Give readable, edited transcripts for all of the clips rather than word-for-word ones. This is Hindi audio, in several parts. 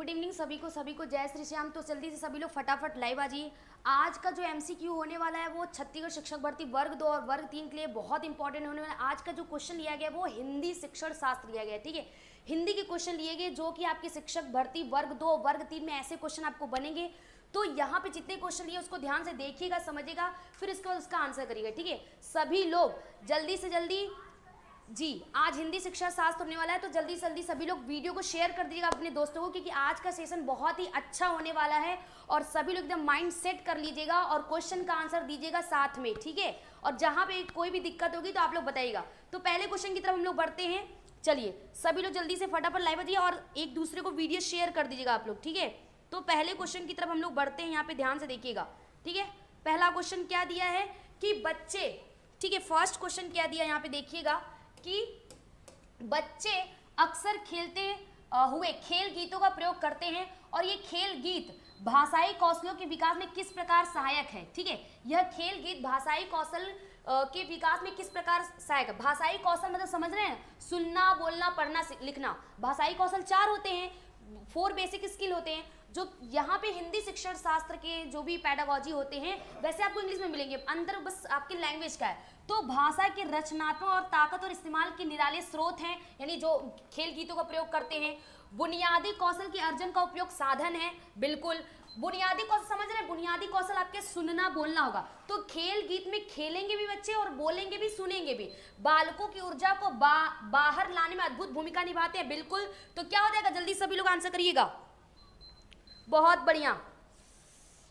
गुड इवनिंग सभी को जय श्री श्याम। तो जल्दी से सभी लोग फटाफट लाइव आ जाइए। आज का जो एमसीक्यू होने वाला है वो छत्तीसगढ़ शिक्षक भर्ती वर्ग 2 और वर्ग 3 के लिए बहुत इंपॉर्टेंट होने वाला है। आज का जो क्वेश्चन लिया गया वो हिंदी शिक्षण शास्त्र लिया गया है, ठीक है। हिंदी के क्वेश्चन लिए गए जो कि आपकी शिक्षक भर्ती वर्ग 2 वर्ग 3 में ऐसे क्वेश्चन आपको बनेंगे। तो यहाँ पे जितने क्वेश्चन लिए उसको ध्यान से देखिएगा, समझिएगा, फिर इसके बाद उसका आंसर करिएगा, ठीक है। सभी लोग जल्दी से जल्दी जी, आज हिंदी शिक्षा शास्त्र होने वाला है तो जल्दी से जल्दी सभी लोग वीडियो को शेयर कर दीजिएगा अपने दोस्तों को, क्योंकि आज का सेशन बहुत ही अच्छा होने वाला है। और सभी लोग एकदम माइंड सेट कर लीजिएगा और क्वेश्चन का आंसर दीजिएगा साथ में, ठीक है। और जहां पे कोई भी दिक्कत होगी तो आप लोग बताइएगा। तो पहले क्वेश्चन की तरफ हम लोग बढ़ते हैं। चलिए सभी लोग जल्दी से फटाफट लाइव आ जाइए और एक दूसरे को वीडियो शेयर कर दीजिएगा आप लोग, ठीक है। तो पहले क्वेश्चन की तरफ हम लोग बढ़ते हैं, यहाँ पे ध्यान से देखिएगा, ठीक है। पहला क्वेश्चन क्या दिया है कि बच्चे, ठीक है, फर्स्ट क्वेश्चन क्या दिया यहाँ पे देखिएगा कि बच्चे अक्सर खेलते हुए खेल गीतों का प्रयोग करते हैं और ये खेल गीत भाषाई कौशलों के विकास में किस प्रकार सहायक है, ठीक है। यह खेल गीत भाषाई कौशल के विकास में किस प्रकार सहायक है। भाषाई कौशल मतलब समझ रहे हैं, सुनना, बोलना, पढ़ना, लिखना। भाषाई कौशल 4 होते हैं, 4 बेसिक स्किल होते हैं जो यहाँ पे हिंदी शिक्षण शास्त्र के जो भी पैडागॉजी होते हैं वैसे आपको इंग्लिश में मिलेंगे, अंदर बस आपकी लैंग्वेज का है। तो भाषा के रचनात्मक और ताकत और इस्तेमाल के निराले स्रोत हैं, यानी जो खेल गीतों का प्रयोग करते हैं। बुनियादी कौशल के अर्जन का उपयोग साधन है, बिल्कुल। बुनियादी कौशल समझ रहे हैं, बुनियादी कौशल आपके सुनना बोलना होगा। तो खेल गीत में खेलेंगे भी बच्चे और बोलेंगे भी, सुनेंगे भी। बालकों की ऊर्जा को बाहर लाने में अद्भुत भूमिका निभाते हैं, बिल्कुल। तो क्या हो जाएगा, जल्दी सभी लोग आंसर करिएगा। बहुत बढ़िया,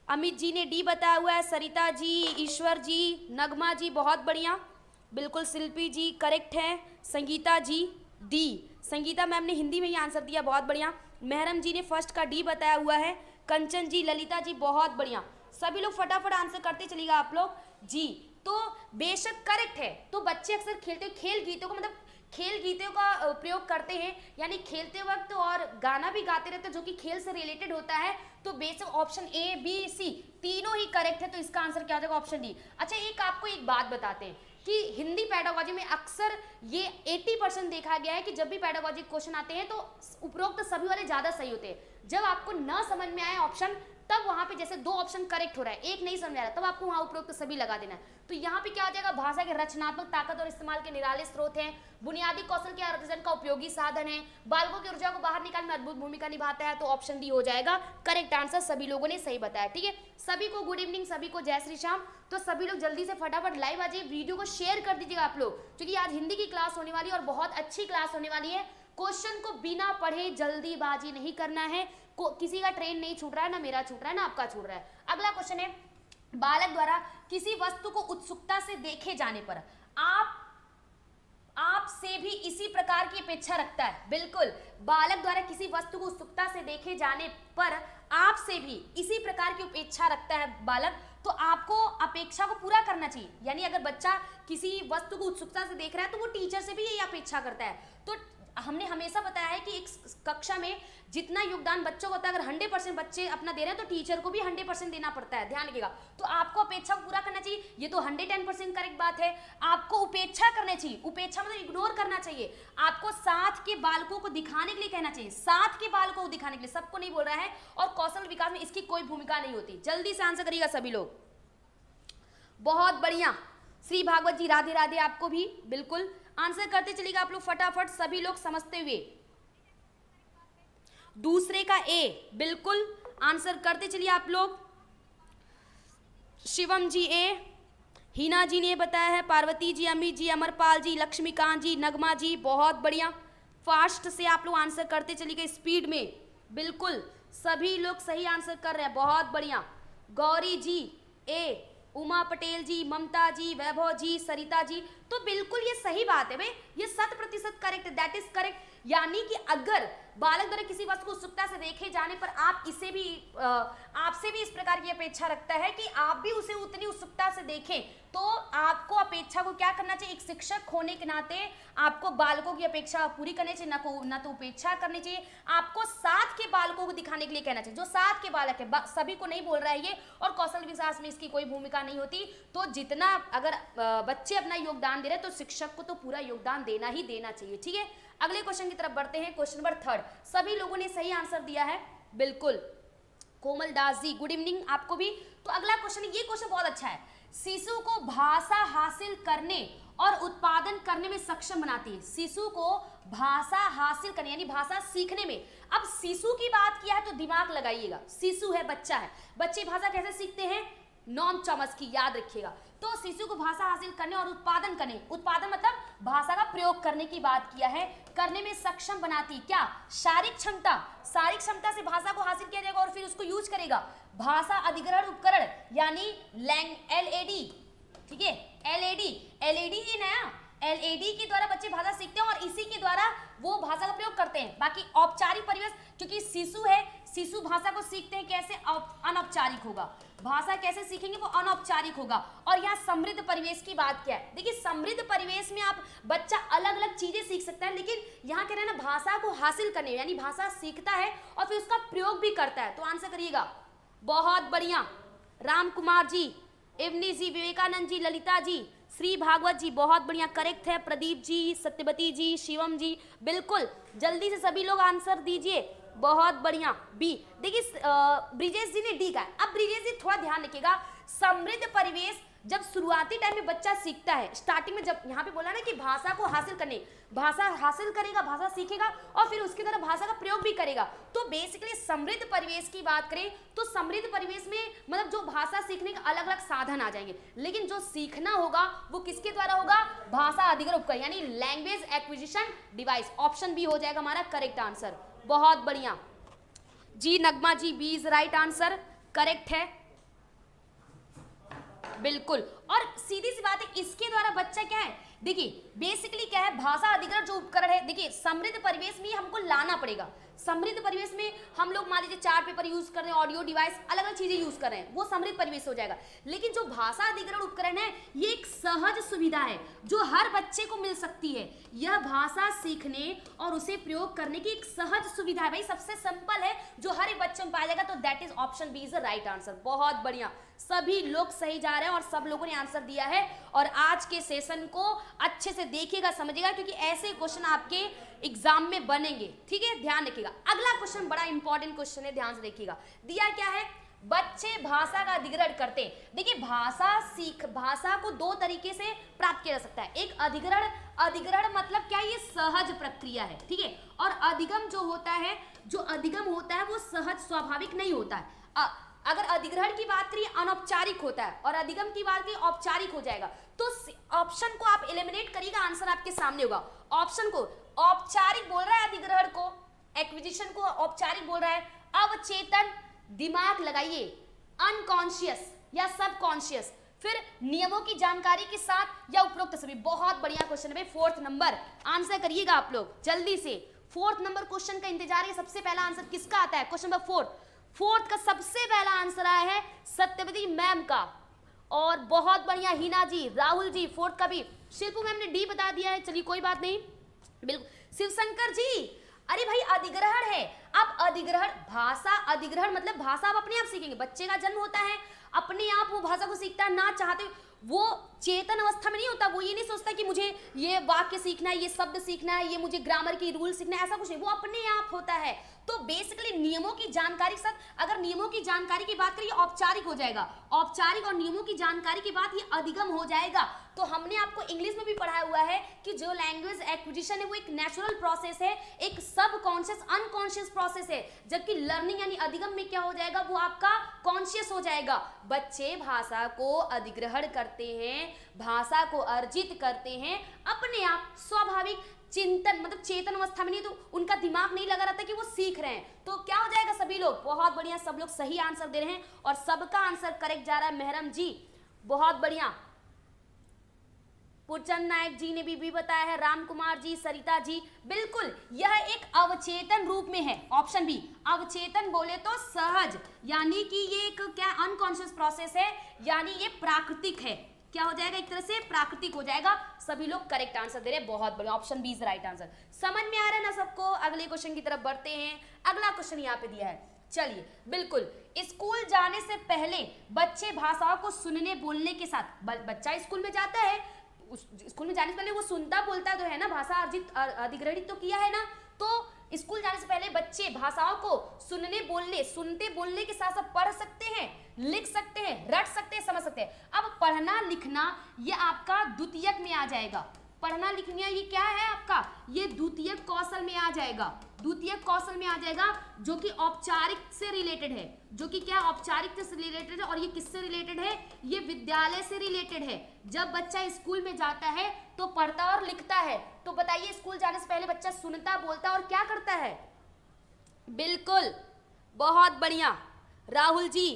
अमित जी ने डी बताया हुआ है, सरिता जी, ईश्वर जी, नगमा जी, बहुत बढ़िया, बिल्कुल। शिल्पी जी करेक्ट है, Sangeeta G D, Sangeeta ma'am ने हिंदी में ही आंसर दिया, बहुत बढ़िया। महरम जी ने फर्स्ट का डी बताया हुआ है, कंचन जी, ललिता जी, बहुत बढ़िया। सभी लोग फटाफट आंसर करते चलिएगा आप लोग जी। तो बेशक करेक्ट है। तो बच्चे अक्सर खेलते खेल गीतों को मतलब खेल गीतों का प्रयोग करते हैं, यानी खेलते वक्त और गाना भी गाते रहते हैं जो कि खेल से रिलेटेड होता है। तो basic option A B C तीनों ही करेक्ट है, तो इसका आंसर क्या हो जाएगा, ऑप्शन डी। अच्छा, एक आपको एक बात बताते हैं कि हिंदी पैडागॉजी में अक्सर ये 80% देखा गया है कि जब भी पैडागॉजी क्वेश्चन आते हैं तो उपरोक्त सभी वाले ज्यादा सही होते हैं। जब आपको न समझ में आए ऑप्शन, तब वहां पे जैसे 2 ऑप्शन करेक्ट हो रहा है, एक नहीं समझ आ रहा, तब आपको वहां उपरोक्त सभी लगा देना है। तो यहाँ पे क्या हो जाएगा, भाषा के रचनात्मक ताकत और इस्तेमाल के निराले स्रोत हैं, बुनियादी कौशल के अर्जन का उपयोगी साधन है, बालकों की ऊर्जा को बाहर निकालने में अद्भुत भूमिका निभाता है। तो ऑप्शन डी हो जाएगा करेक्ट आंसर। सभी लोगों ने सही बताया, ठीक है। सभी को गुड इवनिंग, सभी को जय श्री श्याम। तो सभी लोग जल्दी से फटाफट लाइव आ जाइए, वीडियो को शेयर कर दीजिएगा आप लोग, क्योंकि आज हिंदी की क्लास होने वाली है और बहुत अच्छी क्लास होने वाली है। क्वेश्चन को बिना पढ़े जल्दीबाजी नहीं करना है, किसी का ट्रेन नहीं छूट रहा है, ना मेरा छूट रहा है, ना आपका छूट रहा है। अगला क्वेश्चन है, बालक द्वारा किसी वस्तु को उत्सुकता से देखे जाने पर आपसे भी इसी प्रकार की अपेक्षा रखता है, बिल्कुल। बालक द्वारा किसी वस्तु को उत्सुकता से देखे जाने पर आपसे भी इसी प्रकार की अपेक्षा रखता है बालक, तो आपको अपेक्षा को पूरा करना चाहिए। यानी अगर बच्चा किसी वस्तु को उत्सुकता से देख रहा है तो वो टीचर से भी यही अपेक्षा करता है। तो हमने हमेशा बताया है कि एक कक्षा में जितना योगदान बच्चों को होता है, अगर 100% बच्चे अपना दे रहे हैं तो टीचर को भी 100% देना पड़ता है, ध्यान रखिएगा। तो आपको अपेक्षा को पूरा करना चाहिए, ये तो 110% करेक्ट बात है। आपको उपेक्षा करनी चाहिए, उपेक्षा मतलब इग्नोर करना चाहिए। आपको साथ के बालकों को दिखाने के लिए कहना चाहिए, साथ के बालकों को दिखाने के लिए, सबको नहीं बोल रहा है। और कौशल विकास में इसकी कोई भूमिका नहीं होती। जल्दी से आंसर करिएगा सभी लोग, बहुत बढ़िया। श्री भागवत जी राधे राधे आपको भी, बिल्कुल। आंसर करते चलिएगा आप लोग फटाफट, सभी लोग समझते हुए। दूसरे का ए, बिल्कुल आंसर करते चलिए आप लोग। शिवम जी ए, हिना जी ने बताया है, पार्वती जी, अमित जी, अमरपाल जी, लक्ष्मीकांत जी, नगमा जी, बहुत बढ़िया। फास्ट से आप लोग आंसर करते चलिएगा, स्पीड में, बिल्कुल सभी लोग सही आंसर कर रहे हैं, बहुत बढ़िया। गौरी जी ए, उमा पटेल जी, ममता जी, वैभव जी, सरिता जी, तो बिल्कुल ये सही बात है भाई, ये 100% करेक्ट, दैट इज करेक्ट। यानी कि अगर बालक द्वारा किसी वस्तु को उत्सुकता से देखे जाने पर आपसे भी इस प्रकार की अपेक्षा रखता है कि आप भी उसे उतनी उत्सुकता से देखें, तो आपको अपेक्षा को क्या करना चाहिए, एक शिक्षक होने के नाते आपको बालकों की अपेक्षा पूरी करनी चाहिए, ना तो उपेक्षा करनी चाहिए। आपको साथ के बालकों को दिखाने के लिए कहना चाहिए, जो साथ के बालक है, सभी को नहीं बोल रहा है ये। और कौशल विकास में इसकी कोई भूमिका नहीं होती। तो जितना अगर बच्चे अपना योगदान दे रहे हैं तो शिक्षक को तो पूरा योगदान देना ही देना चाहिए, ठीक है। अगले क्वेश्चन की तरफ बढ़ते हैं, क्वेश्चन नंबर 3। सभी लोगों ने सही आंसर दिया है, बिल्कुल। कोमल दास जी गुड इवनिंग आपको भी। तो अगला क्वेश्चन, ये क्वेश्चन बहुत अच्छा है। शिशु को भाषा हासिल करने और उत्पादन करने में सक्षम बनाती है। शिशु को भाषा हासिल करने यानी भाषा सीखने में। अब शिशु की बात किया है तो दिमाग लगाइएगा, शिशु है, बच्चा है। बच्चे भाषा कैसे सीखते हैं? नॉम चमस की, याद रखिएगा। तो शिशु को भाषा हासिल करने और उत्पादन करने, उत्पादन मतलब भाषा का प्रयोग करने की बात किया है, करने में सक्षम बनाती। क्या? शारीरिक क्षमता। शारीरिक क्षमता से भाषा को हासिल किया जाएगा और फिर उसको यूज करेगा। भाषा अधिग्रहण उपकरण यानी एलएडी, ठीक है, एलएडी ही नया, एलएडी के द्वारा बच्चे भाषा सीखते हैं और इसी के द्वारा वो भाषा का प्रयोग करते हैं। बाकी औपचारिक परिवेश, क्योंकि शिशु है, शिशु भाषा को सीखते हैं कैसे? अनौपचारिक होगा। भाषा कैसे सीखेंगे? वो अनौपचारिक होगा। और यहाँ समृद्ध परिवेश की बात क्या है? देखिए, समृद्ध परिवेश में आप बच्चा अलग अलग चीजें सीख सकता है, लेकिन यहाँ कह रहे हैं ना भाषा को हासिल करने यानी भाषा सीखता है और फिर उसका प्रयोग भी करता है। तो आंसर करिएगा। बहुत बढ़िया, राम कुमार जी, इवनी जी, विवेकानंद जी, ललिता जी, श्री भागवत जी, बहुत बढ़िया, करेक्ट है। प्रदीप जी, सत्यवती जी, शिवम जी, बिल्कुल। जल्दी से सभी लोग आंसर दीजिए। बहुत बढ़िया, बी। देखिए ब्रिजेश जी ने डी का है। अब ब्रिजेश जी थोड़ा ध्यान रखिएगा, समृद्ध परिवेश जब शुरुआती टाइम में बच्चा सीखता है, स्टार्टिंग में जब यहाँ पे बोला ना कि भाषा को हासिल करने, भाषा हासिल करेगा, भाषा सीखेगा और फिर उसकी तरह भाषा का प्रयोग भी करेगा। तो बेसिकली समृद्ध परिवेश की बात करें तो समृद्ध परिवेश में मतलब जो भाषा सीखने के अलग अलग साधन आ जाएंगे, लेकिन जो सीखना होगा वो किसके द्वारा होगा? भाषा अधिग्रहण उपकरण यानी language acquisition device. Option B हो जाएगा हमारा करेक्ट आंसर। बहुत बढ़िया जी, Nagma ji, B is right answer, correct है, बिल्कुल। और सीधी सी बात है, इसके द्वारा बच्चा क्या है? देखिए बेसिकली क्या है, भाषा अधिग्रहण जो उपकरण है, देखिए समृद्ध परिवेश में हमको लाना पड़ेगा। समृद्ध परिवेश में हम लोग मान लीजिए चार्ट पेपर यूज कर रहे हैं, ऑडियो डिवाइस, अलग अलग चीजें यूज कर रहे हैं, वो समृद्ध परिवेश हो जाएगा। लेकिन जो भाषा अधिग्रहण उपकरण है ये एक सहज सुविधा है जो हर बच्चे को मिल सकती है। यह भाषा सीखने और उसे प्रयोग करने की एक सहज सुविधा है। भाई सबसे सिंपल है जो हर एक बच्चे में पाया जाएगा, तो that is option B is the right answer. बहुत बढ़िया, सभी लोग सही जा रहे हैं और सब लोगों ने आंसर दिया है। और आज के सेशन को अच्छे से देखिएगा, समझिएगा, क्योंकि ऐसे क्वेश्चन आपके एग्जाम में बनेंगे, ठीक है, ध्यान रखिएगा। अगला क्वेश्चन बड़ा इंपॉर्टेंट क्वेश्चन है, ध्यान से देखिएगा। दिया क्या है? बच्चे भाषा का अधिग्रहण करते हैं। देखिए भाषा को दो तरीके से प्राप्त किया जा सकता है। एक अधिग्रहण मतलब क्या? ये सहज प्रक्रिया है, ठीक है। और अधिगम जो होता है, वो सहज स्वाभाविक नहीं होता है। अगर अधिग्रहण की बात करिए अनौपचारिक होता है और अधिगम की बात करिए औपचारिक हो जाएगा। तो ऑप्शन को आप एलिमिनेट करिएगा, आंसर आपके सामने होगा। ऑप्शन को औपचारिक बोल रहा है, अधिग्रहण को, एक्विजिशन को औपचारिक बोल रहा है। अवचेतन, दिमाग लगाइए, अनकॉन्शियस या सबकॉन्शियस, फिर नियमों की जानकारी के साथ या उपरोक्त सभी। बहुत बढ़िया क्वेश्चन है। 4th नंबर आंसर करिएगा आप लोग जल्दी से। 4th नंबर क्वेश्चन का इंतजार है। सबसे पहला आंसर किसका आता है? क्वेश्चन नंबर 4th का सबसे पहला आंसर आया है सत्यवती मैम का। और बहुत बढ़िया, हिना जी, राहुल जी, 4th का भी। शिल्पू मैम ने डी बता दिया है, चलिए कोई बात नहीं, बिल्कुल। शिवशंकर जी, अरे भाई अधिग्रहण है। अब अधिग्रहण, भाषा अधिग्रहण मतलब भाषा आप अपने आप सीखेंगे। बच्चे का जन्म होता है, अपने आप वो भाषा को सीखता है, ना चाहते वो चेतन अवस्था में नहीं होता। वो ये नहीं सोचता कि मुझे ये वाक्य सीखना है, ये शब्द सीखना है, ये मुझे ग्रामर की रूल सीखना है, ऐसा कुछ नहीं, वो अपने आप होता है। तो बेसिकली नियमों की जानकारी के साथ, अगर नियमों की जानकारी की बात करें औपचारिक हो जाएगा, औपचारिक और नियमों की जानकारी के बाद ये अधिगम हो जाएगा। तो हमने आपको इंग्लिश में भी पढ़ाया हुआ है कि जो लैंग्वेज एक्विजिशन है वो एक नेचुरल प्रोसेस है, एक सबकॉन्शियस अनकॉन्शियस प्रोसेस है, जबकि लर्निंग यानी अधिगम में क्या हो जाएगा, वो आपका कॉन्शियस हो जाएगा। बच्चे भाषा को अधिग्रहण करते हैं, भाषा को अर्जित करते हैं अपने आप, स्वाभाविक चिंतन मतलब चेतन अवस्था में नहीं, तो उनका दिमाग नहीं लगा रहता कि वो सीख रहे हैं। तो क्या हो जाएगा? सभी लोग बहुत बढ़िया, सब लोग सही आंसर दे रहे हैं और सबका आंसर करेक्ट जा रहा है। मेहरम जी बहुत बढ़िया, पुरचंद नायक जी ने भी बताया है, राम कुमार जी, सरिता जी, बिल्कुल यह एक अवचेतन रूप में है। ऑप्शन बी, अवचेतन बोले तो सहज, यानी कि ये एक क्या अनकॉन्शियस प्रोसेस है, यानी ये प्राकृतिक है। क्या हो जाएगा? एक तरह से प्राकृतिक हो जाएगा। सभी लोग करेक्ट आंसर दे रहे हैं, बहुत बढ़िया, option B is right answer. समझ में आ रहा है ना सबको? अगले क्वेश्चन की तरफ बढ़ते हैं। अगला क्वेश्चन यहाँ पे दिया है, चलिए बिल्कुल। स्कूल जाने से पहले बच्चे भाषाओं को सुनने बोलने के साथ, बच्चा स्कूल में जाता है, स्कूल में जाने से पहले वो सुनता बोलता तो है ना, भाषा अर्जित अधिग्रहित तो किया है ना। तो स्कूल जाने से पहले बच्चे भाषाओं को सुनते बोलने के साथ साथ पढ़ सकते हैं, लिख सकते हैं, रट सकते हैं, समझ सकते हैं। अब पढ़ना लिखना ये आपका द्वितीयक में आ जाएगा। पढ़ना लिखना ये क्या है आपका, ये द्वितीयक कौशल में आ जाएगा, द्वितीयक कौशल में आ जाएगा, जो कि औपचारिक से रिलेटेड है, जो कि क्या औपचारिक से रिलेटेड है। और ये किससे रिलेटेड है, ये विद्यालय से रिलेटेड है। जब बच्चा स्कूल में जाता है तो पढ़ता और लिखता है। तो बताइए स्कूल जाने से पहले बच्चा सुनता, बोलता और क्या करता है? बिल्कुल, बहुत बढ़िया राहुल जी,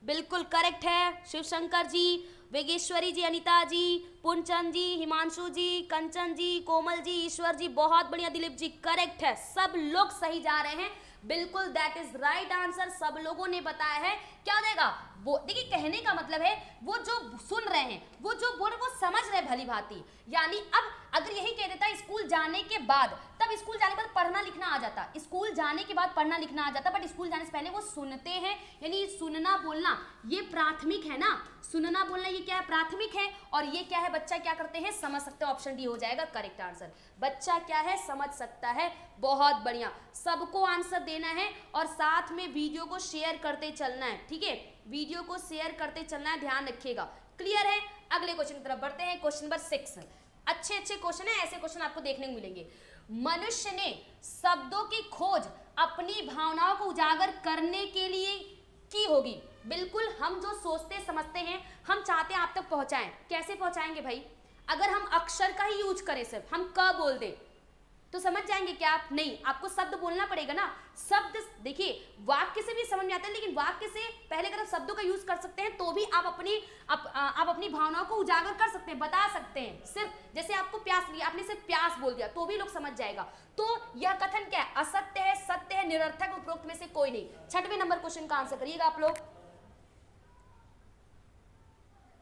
बिल्कुल करेक्ट है। शिवशंकर जी, वेगेश्वरी जी, अनीता जी, पुनचंद जी, हिमांशु जी, कंचन जी, कोमल जी, ईश्वर जी, बहुत बढ़िया। दिलीप जी करेक्ट है, सब लोग सही जा रहे हैं, बिल्कुल दैट इज राइट आंसर। सब लोगों ने बताया है। क्या हो जाएगा वो, देखिए कहने का मतलब है वो जो सुन रहे हैं, वो जो बोल रहे, वो समझ रहे भली भांति। यानी अब अगर यही कह देता स्कूल जाने के बाद, तब स्कूल जाने के बाद पढ़ना लिखना आ जाता, स्कूल जाने के बाद पढ़ना लिखना आ जाता, बट स्कूल जाने से पहले वो सुनते हैं। यानी सुनना बोलना ये प्राथमिक है ना, सुनना बोलना ये क्या है, प्राथमिक है। और ये क्या है, बच्चा क्या करते हैं, समझ सकते हैं। ऑप्शन डी हो जाएगा करेक्ट आंसर। बच्चा क्या है, समझ सकता है। बहुत बढ़िया, सबको आंसर देना है और साथ में वीडियो को शेयर करते चलना है, ठीक है, वीडियो को शेयर करते चलना है, ध्यान रखिएगा। क्लियर है? अगले क्वेश्चन की तरफ बढ़ते हैं। क्वेश्चन नंबर 6, अच्छे क्वेश्चन है, ऐसे क्वेश्चन आपको देखने को मिलेंगे। मनुष्य ने शब्दों की खोज अपनी भावनाओं को उजागर करने के लिए की होगी। बिल्कुल, हम जो सोचते समझते हैं, हम चाहते हैं आप तक पहुंचाएं। कैसे पहुंचाएंगे भाई? अगर हम अक्षर का ही यूज करें, सिर्फ हम क बोल दें तो समझ जाएंगे क्या आप? नहीं, आपको शब्द बोलना पड़ेगा ना। शब्द देखिए, वाक्य से भी समझ में आता है, लेकिन वाक्य से पहले अगर आप शब्दों का यूज कर सकते हैं तो भी आप अपनी भावनाओं को उजागर कर सकते हैं, बता सकते हैं। सिर्फ जैसे आपको प्यास लगी, आपने सिर्फ प्यास बोल दिया तो भी लोग समझ जाएगा। तो यह कथन क्या है, असत्य है, सत्य है, निरर्थक, उपरोक्त में से कोई नहीं। 6वें नंबर क्वेश्चन का आंसर करिएगा आप लोग।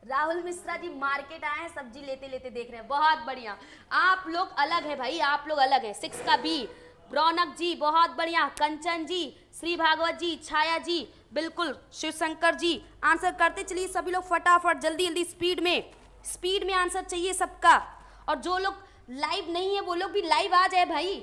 राहुल मिश्रा जी मार्केट आए हैं, सब्जी लेते लेते देख रहे हैं, बहुत बढ़िया। आप लोग अलग है भाई, आप लोग अलग है। 6 का बी। रौनक जी बहुत बढ़िया, कंचन जी, श्री भागवत जी, छाया जी, बिल्कुल शिवशंकर जी, आंसर करते चलिए सभी लोग फटाफट, जल्दी जल्दी, स्पीड में आंसर चाहिए सबका। और जो लोग लाइव नहीं है वो लोग भी लाइव आ जाए भाई।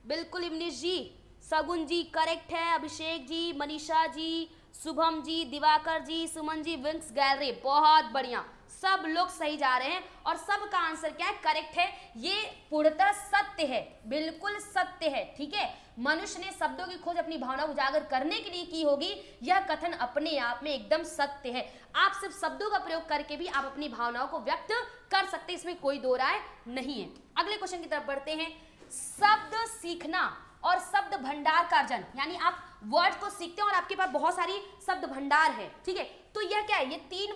बिल्कुल इमनीश जी, सगुन जी करेक्ट है, अभिषेक जी, मनीषा जी, शुभम जी, दिवाकर जी, सुमन जी, विंक्स गैलरी, बहुत बढ़िया, सब लोग सही जा रहे हैं। और सबका आंसर क्या है, करेक्ट है। ये पूर्णतः सत्य है, बिल्कुल सत्य है, ठीक है। मनुष्य ने शब्दों की खोज अपनी भावना उजागर करने के लिए की होगी, यह कथन अपने आप में एकदम सत्य है। आप सिर्फ शब्दों का प्रयोग करके भी आप अपनी भावनाओं को व्यक्त कर सकते हैं, इसमें कोई दो राय नहीं है। अगले क्वेश्चन की तरफ बढ़ते हैं। शब्द सीखना और शब्द भंडार का अर्जन, यानी आप वर्ड को सीखते हैं और आपके पास बहुत सारी शब्द भंडार है, ठीक है। तो यह क्या है, ये 3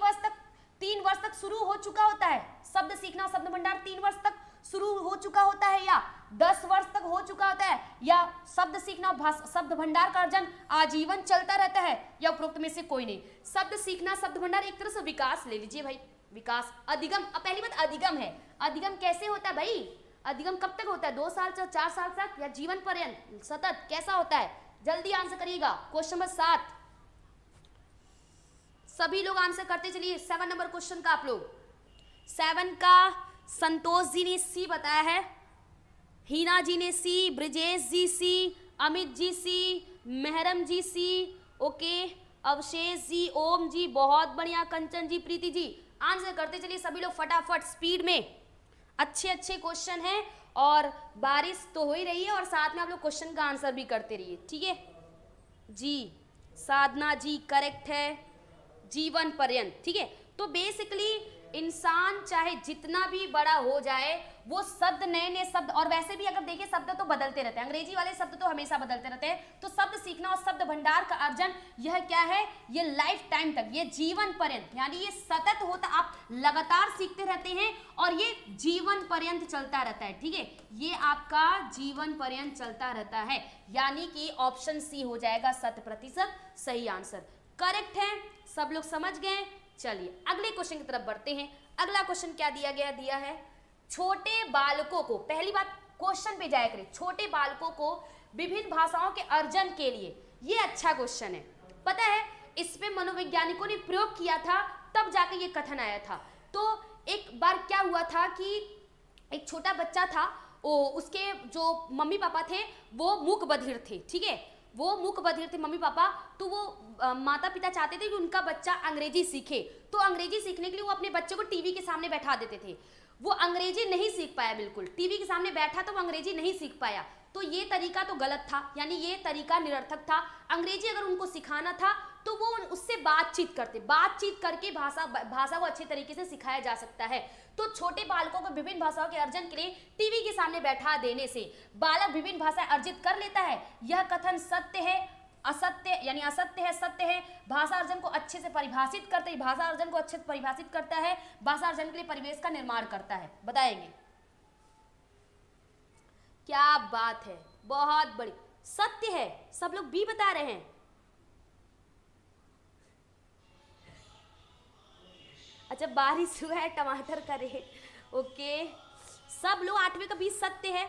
वर्ष तक शुरू हो चुका होता है। शब्द सीखना, शब्द भंडार 3 वर्ष तक शुरू हो चुका होता है, या 10 वर्ष तक हो चुका होता है, या शब्द सीखना और शब्द भंडार का अर्जन आजीवन चलता रहता है, या उपरोक्त में से कोई नहीं। शब्द सीखना, शब्द भंडार एक तरह से विकास ले लीजिए भाई, विकास। अधिगम, अब पहली बात अधिगम है। अधिगम कैसे होता है भाई? अधिगम कब तक होता है? 2 साल से 4 साल तक, या जीवन पर्यंत सतत, कैसा होता है? जल्दी आंसर करिएगा। क्वेश्चन नंबर 7, सभी लोग आंसर करते चलिए। 7 नंबर क्वेश्चन का आप लोग, 7 का संतोष जी ने सी बताया है, हीना जी ने सी, ब्रिजेश जी सी, अमित जी सी, मेहरम जी सी, ओके, अवशेष जी, ओम जी, बहुत बढ़िया, कंचन जी, प्रीति जी, आंसर करते चलिए सभी लोग फटाफट, स्पीड में। अच्छे क्वेश्चन हैं और बारिश तो हो ही रही है, और साथ में आप लोग क्वेश्चन का आंसर भी करते रहिए, ठीक है जी। साधना जी करेक्ट है, जीवन पर्यंत, ठीक है। तो बेसिकली इंसान चाहे जितना भी बड़ा हो जाए, वो शब्द, नए शब्द, और वैसे भी अगर देखिए शब्द तो बदलते रहते हैं, अंग्रेजी वाले शब्द तो हमेशा बदलते रहते हैं। तो शब्द सीखना और शब्द भंडार का अर्जन, यह क्या है, ये लाइफ टाइम तक, ये जीवन पर्यंत, यानी ये सतत होता, आप लगातार सीखते रहते हैं और ये जीवन पर्यंत चलता रहता है, ठीक है। ये आपका जीवन पर्यंत चलता रहता है, यानी कि ऑप्शन सी हो जाएगा 100% सही आंसर। करेक्ट है, सब लोग समझ गए। चलिए अगले क्वेश्चन की तरफ बढ़ते हैं। अगला क्वेश्चन क्या दिया है, छोटे बालकों को, पहली बात क्वेश्चन पे जाया करें, छोटे बालकों को विभिन्न भाषाओं के अर्जन के लिए, ये अच्छा क्वेश्चन है। पता है इस पे मनोवैज्ञानिकों ने प्रयोग किया था, तब जाके ये कथन आया था। तो एक बार क्या हुआ था कि एक छोटा बच्चा था, उसके जो मम्मी पापा थे वो मूक बधिर थे, ठीक है, वो मूक बधिर थे मम्मी पापा, तो वो माता पिता चाहते थे कि उनका बच्चा अंग्रेजी सीखे, तो अंग्रेजी सीखने के लिए वो अपने बच्चे को टीवी के सामने बैठा देते थे। वो अंग्रेजी नहीं सीख पाया, बिल्कुल टीवी के सामने बैठा तो वो अंग्रेजी नहीं सीख पाया, तो ये तरीका तो गलत था, यानी ये तरीका निरर्थक था। अंग्रेजी अगर उनको सिखाना था तो वो उससे बातचीत करते, बातचीत करके भाषा को अच्छे तरीके से सिखाया जा सकता है। तो छोटे बालकों को विभिन्न भाषाओं के अर्जन के लिए टीवी के सामने बैठा देने से बालक विभिन्न भाषाएं अर्जित कर लेता है। यह कथन सत्य है असत्य, यानी असत्य है सत्य है। भाषा अर्जन को अच्छे से परिभाषित करते हैं, भाषा अर्जन को अच्छे से परिभाषित करता है, भाषा अर्जन के लिए परिवेश का निर्माण करता है। बताएंगे, क्या बात है, बहुत बड़ी सत्य है, सब लोग बी बता रहे हैं। अच्छा, बारिश हुआ है, टमाटर का रेट, ओके, सब लोग 8वें का 20 सत्य है।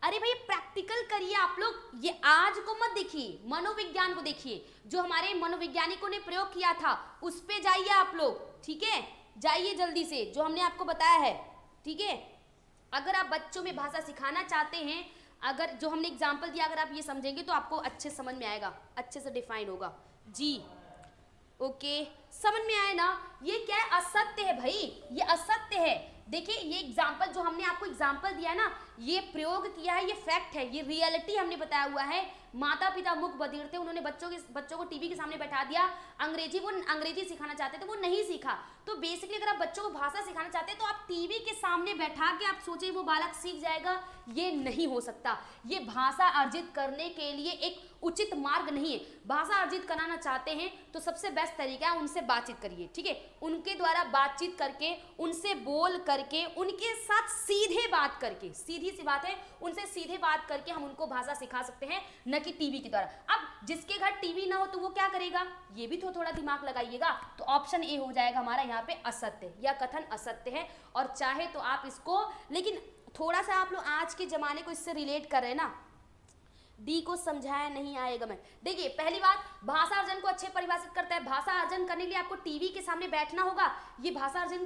अरे भाई प्रैक्टिकल करिए आप लोग, ये आज को मत देखिए, मनोविज्ञान को देखिए, जो हमारे मनोवैज्ञानिकों ने प्रयोग किया था उस पे जाइए आप लोग, ठीक है, जाइए जल्दी से, जो हमने आपको बताया है, ठीक है। अगर आप बच्चों में भाषा सिखाना चाहते हैं, अगर जो हमने एग्जाम्पल दिया अगर आप ये समझेंगे तो आपको अच्छे समझ में आएगा, अच्छे से डिफाइन होगा जी, ओके, समझ में आए ना। ये क्या है, असत्य है भाई, ये असत्य है। देखिए ये एग्जाम्पल जो हमने आपको एग्जाम्पल दिया है ना, ये प्रयोग किया है, ये फैक्ट है, ये रियलिटी हमने बताया हुआ है। माता पिता मूक बधिर थे, उन्होंने बच्चों को टीवी के सामने बैठा दिया, वो अंग्रेजी सिखाना चाहते थे, वो नहीं सीखा। तो बेसिकली अगर आप बच्चों को भाषा सिखाना चाहते हैं तो आप टीवी के सामने बैठा के आप सोचिए वो बालक सीख जाएगा, ये नहीं हो सकता। ये भाषा अर्जित करने के लिए एक उचित मार्ग नहीं है। भाषा अर्जित कराना चाहते हैं तो सबसे बेस्ट तरीका है उनसे बातचीत करिए, ठीक है, उनके द्वारा बातचीत करके, उनसे बोल करके, उनके साथ सीधे बात करके, सीधी सी बात है, उनसे सीधे बात करके हम उनको भाषा सिखा सकते हैं, न कि टीवी के द्वारा। अब जिसके घर टीवी ना हो तो वो क्या करेगा, ये भी तो थोड़ा दिमाग लगाइएगा। तो ऑप्शन ए हो जाएगा हमारा यहाँ पे असत्य, यह कथन असत्य है। और चाहे तो आप इसको, लेकिन थोड़ा सा आप लोग आज के जमाने को इससे रिलेट कर रहे हैं ना, डी को समझाया नहीं आएगा मैं। देखिए पहली बात, भाषा अर्जन को अच्छे परिभाषित करता है। भाषा अर्जन करने के लिए आपको टीवी के सामने बैठना होगा, ये भाषा अर्जन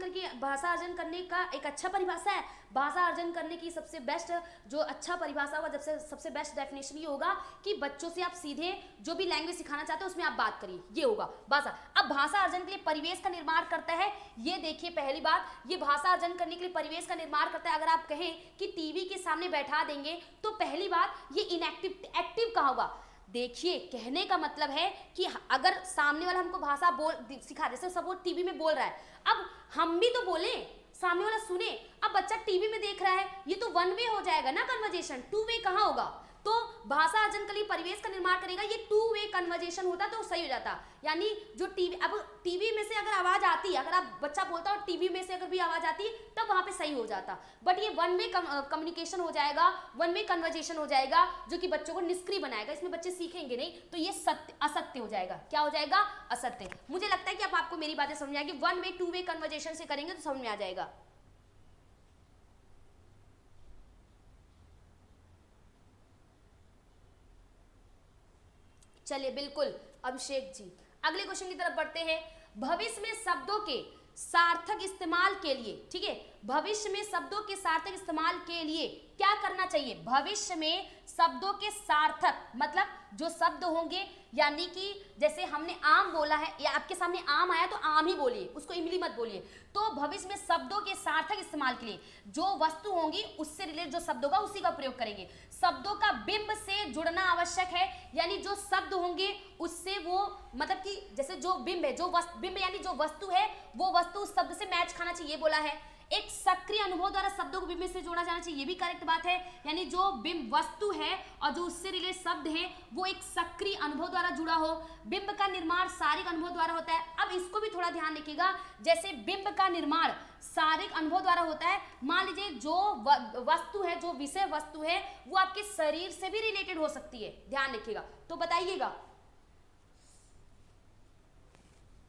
करने का एक अच्छा परिभाषा है। भाषा अर्जन करने की सबसे बेस्ट जो अच्छा परिभाषा होगा, सबसे बेस्ट डेफिनेशन ये होगा कि बच्चों से आप सीधे जो भी लैंग्वेज सिखाना चाहते हैं उसमें आप बात करिए, ये होगा भाषा। अब भाषा अर्जन के लिए परिवेश का निर्माण करता है, ये देखिए पहली बात, ये भाषा अर्जन करने के लिए परिवेश का निर्माण करता है। अगर आप कहें कि टीवी के सामने बैठा देंगे तो पहली बात ये इनएक्टिव, एक्टिव कहाँ होगा। देखिए कहने का मतलब है कि अगर सामने वाला हमको भाषा सिखा, जैसे सब वो टीवी में बोल रहा है, अब हम भी तो बोले, सामने वाला सुने। अब बच्चा टीवी में देख रहा है, ये तो वन वे हो जाएगा ना कन्वर्जेशन, टू वे कहाँ होगा। तो भाषा अर्जन के लिए परिवेश का निर्माण करेगा, ये टू वे कन्वर्जेशन होता तो सही हो जाता। यानी जो टीवी, अब टीवी में से अगर आवाज आती है, अगर आप बच्चा बोलता और टीवी में से अगर भी आवाज आती तब वहां पे सही हो जाता। बट ये वन वे कम्युनिकेशन हो जाएगा, वन वे कन्वर्जेशन हो जाएगा, जो कि बच्चों को निष्क्रिय बनाएगा, इसमें बच्चे सीखेंगे नहीं, तो ये असत्य हो जाएगा। क्या हो जाएगा, असत्य। मुझे लगता है कि अब आपको मेरी बातें समझ में आएगी, one way two way conversation से करेंगे तो समझ में आ जाएगा। चलिए बिल्कुल अभिषेक जी, अगले क्वेश्चन की तरफ बढ़ते हैं। भविष्य में शब्दों के सार्थक इस्तेमाल के लिए, ठीक है, भविष्य में शब्दों के सार्थक इस्तेमाल के लिए क्या करना चाहिए। भविष्य में शब्दों के सार्थक मतलब जो शब्द होंगे, यानी कि जैसे हमने आम बोला है या आपके सामने आम आया तो आम ही बोलिए, उसको इमली मत बोलिए। तो भविष्य में शब्दों के सार्थक इस्तेमाल के लिए जो वस्तु होंगी उससे रिलेटेड जो शब्द होगा उसी का प्रयोग करेंगे। शब्दों का बिंब से जुड़ना आवश्यक है, यानी जो शब्द होंगे उससे वो मतलब कि जैसे जो बिंब है, जो बिंब यानी जो वस्तु है वो वस्तु उस शब्द से मैच खाना चाहिए, बोला है। एक सक्रिय अनुभव द्वारा शब्दों को बिंब से जोड़ा जाना चाहिए, ये भी करेक्ट बात है। यानी जो बिंब वस्तु है और जो उससे रिलेटेड शब्द है वो एक सक्रिय अनुभव द्वारा जुड़ा हो। बिंब का निर्माण शारीरिक अनुभव द्वारा होता है। अब इसको भी थोड़ा ध्यान रखिएगा, जैसे बिंब का निर्माण शारीरिक अनुभव द्वारा होता है। मान लीजिए जो वस्तु है, जो विषय वस्तु है वो आपके शरीर से भी रिलेटेड हो सकती है, ध्यान रखिएगा। तो बताइएगा।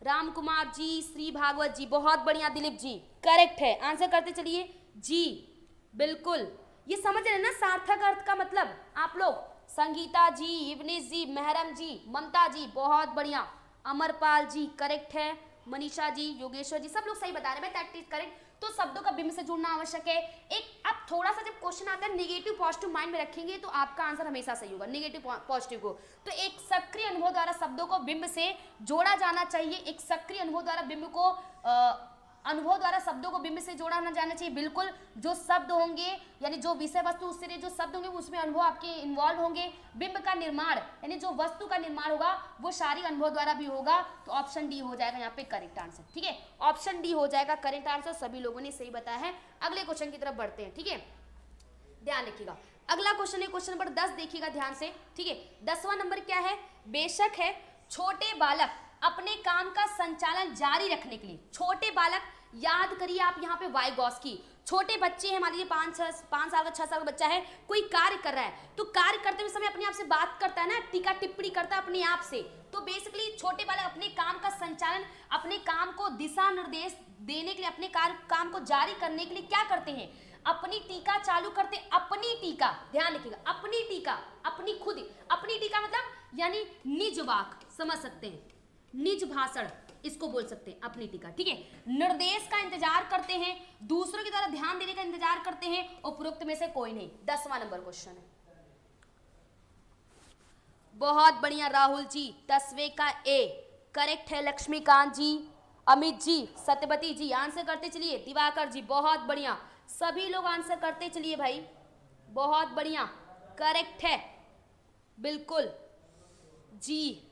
राम कुमार जी, श्री भागवत जी, बहुत बढ़िया। दिलीप जी करेक्ट है, आंसर करते चलिए जी, बिल्कुल। ये समझ रहे ना सार्थक अर्थ का मतलब आप लोग। संगीता जी, इवनिश जी, महरम जी, ममता जी, बहुत बढ़िया। अमरपाल जी करेक्ट है, मनीषा जी, योगेश्वर जी, सब लोग सही बता रहे हैं, दैट इज करेक्ट। तो शब्दों का बिंब से जुड़ना आवश्यक है। एक अब थोड़ा सा जब क्वेश्चन आता है नेगेटिव पॉजिटिव माइंड में रखेंगे तो आपका आंसर हमेशा सही होगा, नेगेटिव पॉजिटिव को। तो एक सक्रिय अनुभव द्वारा शब्दों को बिंब से जोड़ा जाना चाहिए। एक सक्रिय अनुभव द्वारा बिंब को अनुभव द्वारा शब्दों को बिंब से जोड़ा ना जाना चाहिए। बिल्कुल, जो शब्द होंगे यानी जो विषय वस्तु उससे जो शब्द होंगे उसमें अनुभव आपके इन्वॉल्व होंगे। बिंब का निर्माण यानी जो वस्तु का निर्माण होगा वो शारीरिक अनुभव द्वारा भी होगा। तो ऑप्शन डी हो जाएगा यहाँ पे करेक्ट आंसर। ठीक है, ऑप्शन डी हो जाएगा करेक्ट आंसर। सभी लोगों ने सही बताया है। अगले क्वेश्चन की तरफ बढ़ते हैं। ठीक है, ध्यान रखिएगा। अगला क्वेश्चन है क्वेश्चन नंबर 10, देखिएगा ध्यान से। ठीक है, 10वां नंबर क्या है? बेशक है छोटे बालक अपने काम का संचालन जारी रखने के लिए। छोटे बालक, याद करिए आप यहाँ पे वाइगॉस्की, छोटे बच्चे हैं, मान लीजिए 5 साल का 6 साल का बच्चा है, कोई कार्य कर रहा है तो कार्य करते हुए समय अपने आप से बात करता है ना, टीका टिप्पणी करता है अपने आप से। तो बेसिकली छोटे बालक अपने काम का संचालन, अपने काम को दिशा निर्देश देने के लिए, अपने काम को जारी करने के लिए क्या करते हैं? अपनी टीका चालू करते। अपनी टीका, ध्यान रखिएगा, अपनी टीका, अपनी खुद, अपनी टीका मतलब यानी निज वाक, समझ सकते हैं, निज भाषण इसको बोल सकते हैं, अपनी टीका। ठीक है, निर्देश का इंतजार करते हैं, दूसरों की तरफ ध्यान देने का इंतजार करते हैं, उपरोक्त में से कोई नहीं। 10वां नंबर क्वेश्चन है। बहुत बढ़िया राहुल जी, 10वें का ए करेक्ट है। लक्ष्मीकांत जी, अमित जी, सत्यवती जी आंसर करते चलिए। दिवाकर जी बहुत बढ़िया, सभी लोग आंसर करते चलिए भाई, बहुत बढ़िया, करेक्ट है बिल्कुल जी।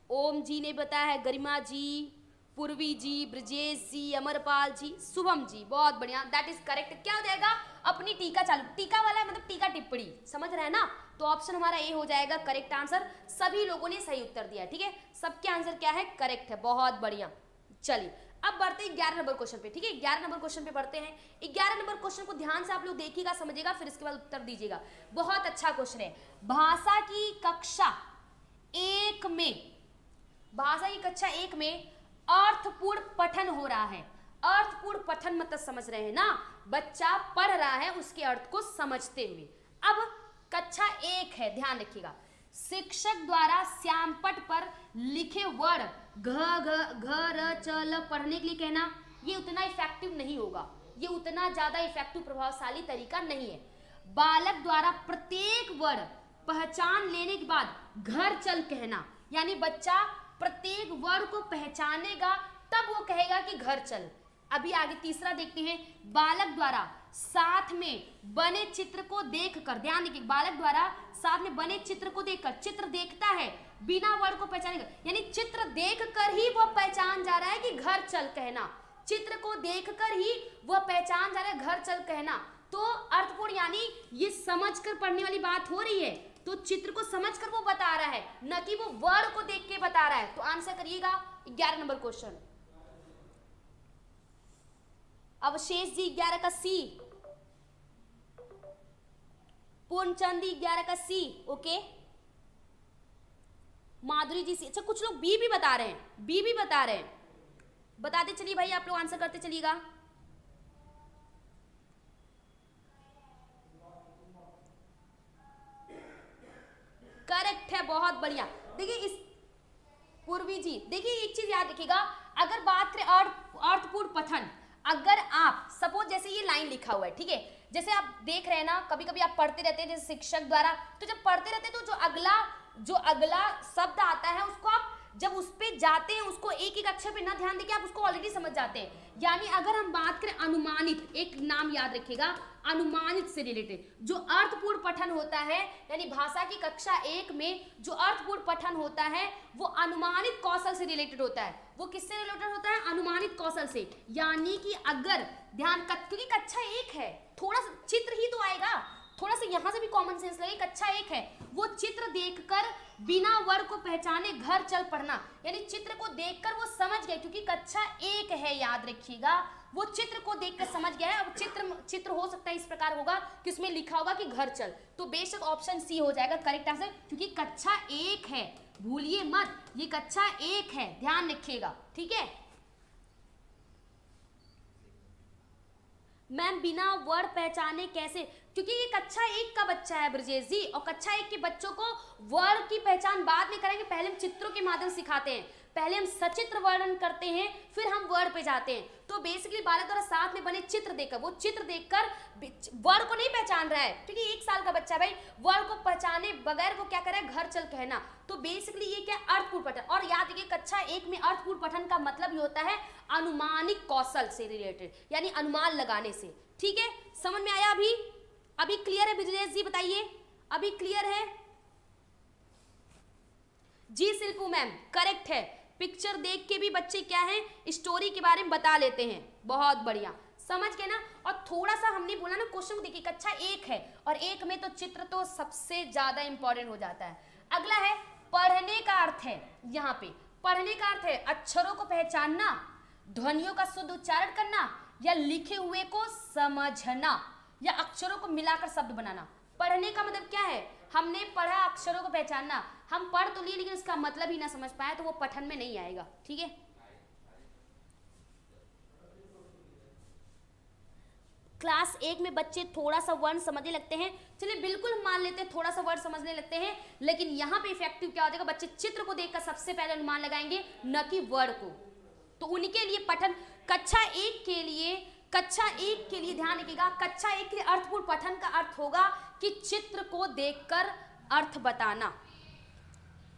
ओम जी ने बताया है, गरिमा जी, पूर्वी जी, ब्रजेश जी, अमरपाल जी, शुभम जी, बहुत बढ़िया, दैट इज करेक्ट। क्या हो जाएगा? अपनी टीका चालू, टीका वाला मतलब टीका टिप्पणी, समझ रहे हैं ना? तो ऑप्शन हमारा ए हो जाएगा करेक्ट आंसर। सभी लोगों ने सही उत्तर दिया। ठीक है, सबके आंसर क्या है? करेक्ट है, बहुत बढ़िया। चलिए अब बढ़ते हैं 11 नंबर क्वेश्चन पे। ठीक है, 11 नंबर क्वेश्चन पे बढ़ते हैं। 11 नंबर क्वेश्चन को ध्यान से आप लोग देखिएगा, समझिएगा, फिर इसके बाद उत्तर दीजिएगा। बहुत अच्छा क्वेश्चन है। भाषा की कक्षा 1 में, भाषा की कक्षा 1 में अर्थपूर्ण पठन हो रहा है। अर्थपूर्ण पठन मतलब समझ रहे हैं ना, बच्चा पढ़ रहा है उसके अर्थ को समझते हुए। अब कक्षा 1 है, ध्यान रखिएगा। शिक्षक द्वारा श्यामपट पर लिखे वर्ड घ र च ल पढ़ने के लिए कहना, ये उतना इफेक्टिव नहीं होगा, ये उतना ज्यादा इफेक्टिव प्रभावशाली तरीका नहीं है। बालक द्वारा प्रत्येक वर्ड पहचान लेने के बाद घर चल कहना, यानी बच्चा प्रत्येक वर्ड को पहचानेगा तब वो कहेगा कि घर चल। अभी आगे तीसरा देखते हैं। बालक द्वारा साथ में बने चित्र को देखकर, ध्यान रखिए, बालक द्वारा साथ में बने चित्र को देखकर, चित्र देखता है बिना वर्ड को पहचानेगा, यानी चित्र देखकर ही वह पहचान जा रहा है कि घर चल कहना। चित्र को देखकर ही वह पहचान जा रहा है घर चल कहना। तो अर्थपूर्ण यानी ये समझकर पढ़ने वाली बात हो रही है, तो चित्र को समझकर वो बता रहा है, न कि वो वर्ड को देख के बता रहा है। तो आंसर करिएगा 11 नंबर क्वेश्चन। अवशेष जी 11 का सी, पूर्णचंद 11 का सी, ओके। माधुरी जी सी, अच्छा कुछ लोग बी भी बता रहे हैं, बी भी बता रहे हैं, बताते चलिए भाई, आप लोग आंसर करते चलिएगा। करेक्ट है, बहुत बढ़िया। देखिए इस पूर्वी जी, देखिए एक चीज याद रखिएगा, अगर बात करें अर्थपूर्ण पठन, अगर आप सपोज जैसे ये लाइन लिखा हुआ है, ठीक है, जैसे आप देख रहे हैं ना, कभी कभी आप पढ़ते रहते हैं जैसे शिक्षक द्वारा, तो जब पढ़ते रहते हैं तो जो अगला शब्द आता है उसको आप जब उस पे जाते हैं, उसको एक एक अक्षर पे ना ध्यान देके आप उसको ऑलरेडी समझ जाते हैं। यानी अगर हम बात करें अनुमानित, एक नाम याद रखिएगा, अनुमानित से रिलेटेड जो अर्थपूर्ण पठन होता है, यानी भाषा की कक्षा 1 में जो अर्थपूर्ण पठन होता है वो अनुमानित कौशल से रिलेटेड होता है। वो किससे रिलेटेड होता है? अनुमानित कौशल से। यानी कि अगर ध्यान, क्योंकि कक्षा 1 है, थोड़ा सा चित्र ही तो आएगा, थोड़ा सा यहां से भी कॉमन सेंस लगे, कक्षा 1 है, वो चित्र देखकर बिना वर्ड को पहचाने घर चल पढ़ना, यानी चित्र को देखकर वो समझ गए, क्योंकि कक्षा 1 है, याद रखिएगा, वो चित्र को देखकर समझ गया है। अब चित्र हो सकता है इस प्रकार होगा कि उसमें लिखा होगा कि घर चल, तो बेशक ऑप्शन सी हो जाएगा करेक्ट आंसर, क्योंकि कक्षा 1 है, भूलिए मत, ये कक्षा 1 है, ध्यान रखिएगा, ठीक है। मैम बिना वर्ड पहचाने कैसे? क्योंकि ये कक्षा 1 का बच्चा है ब्रजेश जी, और कक्षा 1 के बच्चों को वर्ड की पहचान बाद में करेंगे, पहले हम चित्रों के माध्यम सिखाते हैं। पहले हम सचित्र वर्णन करते हैं, फिर हम वर्ड पे जाते हैं। तो बेसिकली बालक द्वारा साथ में बने चित्र देखकर, वो चित्र देखकर वर्ड को नहीं पहचान रहा है, ठीक है, 1 साल का बच्चा भाई, वर्ड को पहचाने बगैर वो क्या करे, घर चल कहना। तो बेसिकली ये क्या, अर्थपूर्ण पठन। और याद रखिए कक्षा 1 में अर्थपूर्ण पठन का मतलब ये होता है अनुमानिक कौशल से रिलेटेड, यानी अनुमान लगाने से, ठीक है। समझ में आया? अभी क्लियर है ब्रिजेश जी, बताइए अभी क्लियर है जी? शिल्पू मैम करेक्ट है, पिक्चर देख के भी बच्चे क्या हैं, स्टोरी के बारे में बता लेते हैं। बहुत बढ़िया, समझ गए ना। और थोड़ा सा हमने बोला ना, क्वेश्चन को देखिए, कक्षा 1 है और 1 में तो चित्र तो सबसे ज्यादा इंपॉर्टेंट हो जाता है। अगला है पढ़ने का अर्थ है। यहाँ पे पढ़ने का अर्थ है अक्षरों को पहचानना, ध्वनियों का शुद्ध उच्चारण करना, या लिखे हुए को समझना, या अक्षरों को मिलाकर शब्द बनाना। पढ़ने का मतलब क्या है, हमने पढ़ा अक्षरों को पहचानना, हम पढ़ तो लिए लेकिन उसका मतलब ही ना समझ पाए तो वो पठन में नहीं आएगा, ठीक है। क्लास 1 में बच्चे थोड़ा सा वर्ड समझने लगते हैं, चलिए बिल्कुल मान लेते हैं थोड़ा सा वर्ड समझने लगते हैं, लेकिन यहाँ पे इफेक्टिव क्या हो जाएगा, बच्चे चित्र को देखकर सबसे पहले अनुमान लगाएंगे, न कि वर्ड को। तो उनके लिए पठन कक्षा 1 के लिए ध्यान रखिएगा, कक्षा 1 के लिए अर्थपूर्ण पठन का अर्थ होगा कि चित्र को देखकर अर्थ बताना।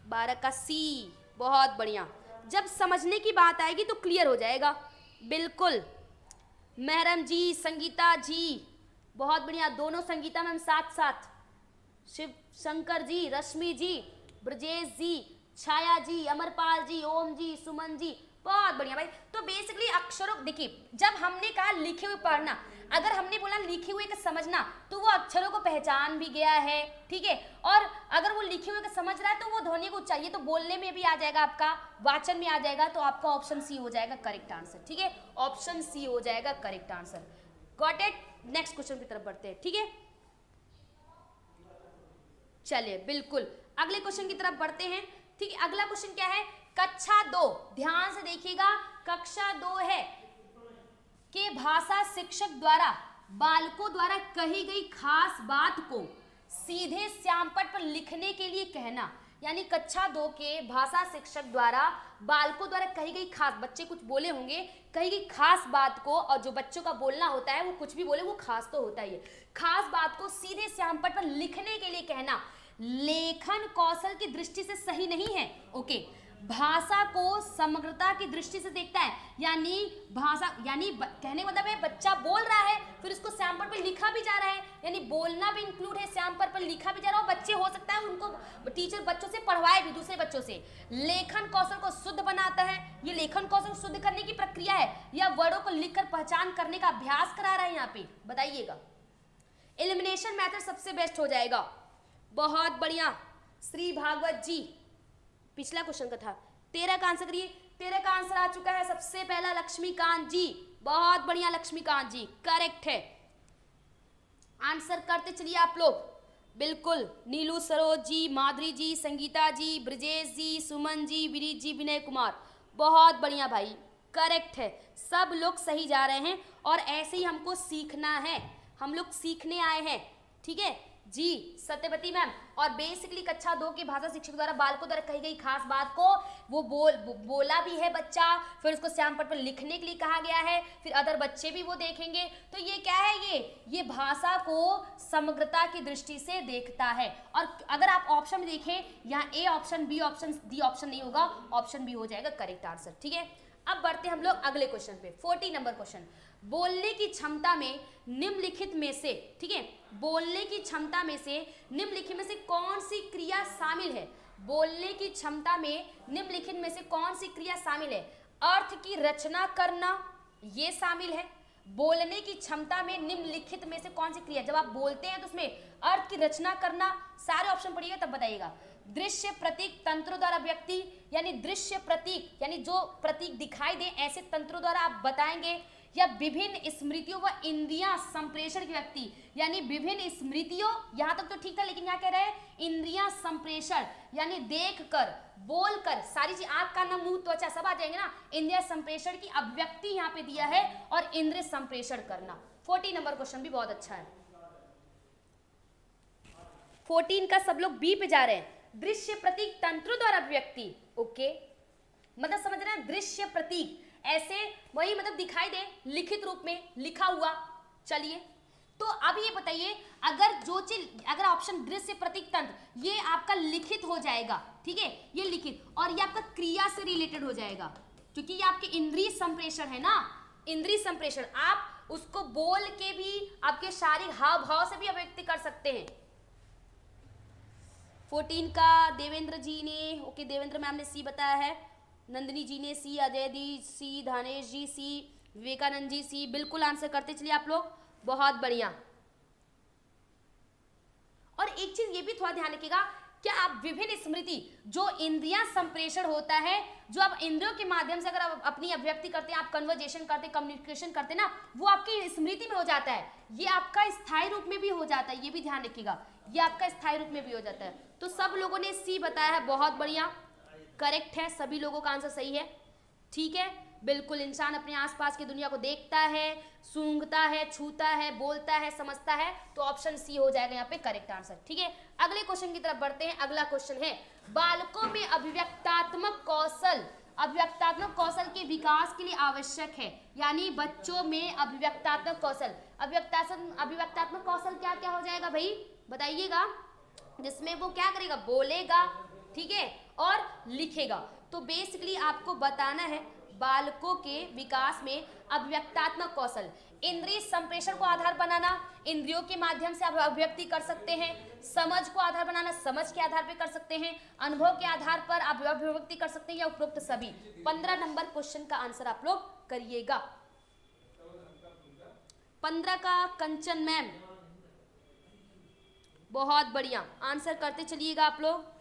12 का सी, बहुत बढ़िया। जब समझने की बात आएगी तो क्लियर हो जाएगा, बिल्कुल। महरम जी, संगीता जी, बहुत बढ़िया, दोनों संगीता मैम साथ साथ, शिव शंकर जी, रश्मि जी, ब्रजेश जी, छाया जी, अमरपाल जी, ओम जी, सुमन जी, बहुत बढ़िया भाई। तो बेसिकली अक्षरों, देखिए जब हमने कहा लिखे हुए पढ़ना, अगर हमने बोला लिखे हुए का समझना, तो वो अक्षरों को पहचान भी गया है, ठीक है। और अगर वो लिखे हुए का समझ रहा है तो वो ध्वनि को चाहिए, तो बोलने में भी आ जाएगा, आपका वाचन में आ जाएगा, तो आपका ऑप्शन सी हो जाएगा करेक्ट आंसर, ठीक है। ऑप्शन सी हो जाएगा correct answer. Got it? Next question की तरफ बढ़ते हैं, ठीक है। चलिए बिल्कुल अगले क्वेश्चन की तरफ बढ़ते हैं, ठीक है। अगला क्वेश्चन क्या है, कक्षा 2, ध्यान से देखिएगा, कक्षा 2 है के भाषा शिक्षक द्वारा बालकों द्वारा कही गई खास बात को सीधे श्यामपट्ट पर लिखने के लिए कहना। यानी कक्षा 2 के भाषा शिक्षक द्वारा बालकों द्वारा कही गई खास, बच्चे कुछ बोले होंगे, कही गई खास बात को, और जो बच्चों का बोलना होता है वो कुछ भी बोले वो खास तो होता ही है, खास बात को सीधे श्यामपट्ट पर लिखने के लिए कहना लेखन कौशल की दृष्टि से सही नहीं है। ओके, भाषा को समग्रता की दृष्टि से देखता है, यानी भाषा, यानी कहने का मतलब है बच्चा बोल रहा है फिर उसको श्यामपट्ट पर लिखा भी जा रहा है, यानी बोलना भी इंक्लूड है, श्यामपट्ट पर लिखा भी जा रहा है। और बच्चे हो सकता है उनको टीचर बच्चों से पढ़वाए भी, दूसरे बच्चों से। लेखन कौशल को शुद्ध बनाता है, ये लेखन कौशल को शुद्ध करने की प्रक्रिया है, या वर्डों को लिखकर पहचान करने का अभ्यास करा रहा है यहाँ पे, बताइएगा। एलिमिनेशन मेथड सबसे बेस्ट हो जाएगा, बहुत बढ़िया। श्री भागवत जी, पिछला क्वेश्चन का था, 13 का आंसर करिए। 13 का आंसर आ चुका है सबसे पहला लक्ष्मीकांत जी, बहुत बढ़िया लक्ष्मीकांत जी, करेक्ट है। आंसर करते चलिए आप लोग, बिल्कुल। नीलू सरोज जी, माधुरी जी, संगीता जी, ब्रजेश जी, सुमन जी, विनीत जी, विनय कुमार, बहुत बढ़िया भाई, करेक्ट है। सब लोग सही जा रहे हैं, और ऐसे ही हमको सीखना है, हम लोग सीखने आए हैं, ठीक है जी। सत्यवती मैम, और बेसिकली कक्षा 2 के भाषा शिक्षक द्वारा बालकों द्वारा कही गई खास बात को वो बोला भी है बच्चा, फिर उसको श्यामपट्ट पर लिखने के लिए कहा गया है, फिर अदर बच्चे भी वो देखेंगे। तो ये क्या है, ये भाषा को समग्रता की दृष्टि से देखता है। और अगर आप ऑप्शन में देखें, यहाँ A option, B option, D option नहीं होगा, ऑप्शन बी हो जाएगा करेक्ट आंसर, ठीक है। अब बढ़ते हम लोग अगले क्वेश्चन पे, 40 नंबर क्वेश्चन। बोलने की क्षमता में निम्नलिखित में से, ठीक है, बोलने की क्षमता में से निम्नलिखित में से कौन सी क्रिया शामिल है। बोलने की क्षमता में निम्नलिखित में से कौन सी क्रिया शामिल है। अर्थ की रचना करना, ये शामिल है। बोलने की क्षमता में निम्नलिखित में से कौन सी क्रिया, जब आप बोलते हैं तो उसमें अर्थ की रचना करना, सारे ऑप्शन पढ़िएगा तब बताइएगा। दृश्य प्रतीक तंत्रों द्वारा व्यक्ति, यानी दृश्य प्रतीक, यानी जो प्रतीक दिखाई दे ऐसे तंत्रों द्वारा आप बताएंगे, या विभिन्न स्मृतियों व इंद्रियां संप्रेषण के व्यक्ति, यानी विभिन्न स्मृतियों, यहां तक तो ठीक था, लेकिन यहाँ कह रहे हैं इंद्रियां संप्रेषण, यानी देखकर, बोलकर, सारी चीज, आंख कान नाक मुंह त्वचा सब आ जाएंगे ना। इंद्रिय संप्रेषण की अभिव्यक्ति यहाँ पे दिया है, और इंद्रिय संप्रेषण करना। 40 नंबर क्वेश्चन भी बहुत अच्छा है। 14 का सब लोग बी पे जा रहे हैं, दृश्य प्रतीक तंत्रों द्वारा अभिव्यक्ति, ओके। मतलब समझ रहे हैं, दृश्य प्रतीक ऐसे वही मतलब दिखाई दे लिखित रूप में लिखा हुआ। चलिए तो अब ये बताइए, अगर जो चीज अगर ऑप्शन दृश्य प्रतीक तंत्र ये आपका लिखित हो जाएगा, ठीक है, ये लिखित, और ये आपका क्रिया से रिलेटेड हो जाएगा, क्योंकि ये आपके इंद्रिय संप्रेषण है ना, इंद्रिय संप्रेषण, आप उसको बोल के भी आपके शारीरिक हाव भाव से भी अभिव्यक्ति कर सकते हैं। 14 का देवेंद्र जी ने, ओके देवेंद्र मैम ने सी बताया है, नंदिनी जी ने सी, अजय जी सी, धानेश जी सी, विवेकानंद जी सी, बिल्कुल आंसर करते चलिए आप लोग, बहुत बढ़िया। और एक चीज ये भी थोड़ा ध्यान रखिएगा, क्या आप विभिन्न स्मृति जो इंद्रिया संप्रेषण होता है, जो आप इंद्रियों के माध्यम से अगर आप अपनी अभिव्यक्ति करते हैं, आप कन्वर्जेशन करते हैं, कम्युनिकेशन करते हैं ना, वो आपकी स्मृति में हो जाता है, ये आपका स्थायी रूप में भी हो जाता है, ये भी ध्यान रखिएगा, ये आपका स्थायी रूप में भी हो जाता है। तो सब लोगों ने सी बताया है, बहुत बढ़िया, करेक्ट है, सभी लोगों का आंसर सही है, ठीक है, बिल्कुल। इंसान अपने आसपास की दुनिया को देखता है, सूंघता है, छूता है, बोलता है, समझता है, तो ऑप्शन सी हो जाएगा यहाँ पे करेक्ट आंसर, ठीक है। अगले क्वेश्चन की तरफ बढ़ते हैं। अगला क्वेश्चन है, बालकों में अभिव्यक्तात्मक कौशल के विकास के लिए आवश्यक है, यानी बच्चों में अभिव्यक्तात्मक कौशल, अभिव्यक्तात्मक कौशल क्या क्या हो जाएगा भाई बताइएगा, जिसमें वो क्या करेगा, बोलेगा, ठीक है, और लिखेगा। तो बेसिकली आपको बताना है बालकों के विकास में अभिव्यक्तात्मक कौशल, इंद्रिय संप्रेषण को आधार बनाना, इंद्रियों के माध्यम से आप अभिव्यक्ति कर सकते हैं, समझ को आधार बनाना, समझ के आधार पे कर सकते हैं, अनुभव के आधार पर आप अभिव्यक्ति कर सकते हैं, या उपरोक्त सभी। 15 नंबर क्वेश्चन का आंसर आप लोग करिएगा। 15 का कंचन मैम, बहुत बढ़िया, आंसर करते चलिएगा आप लोग।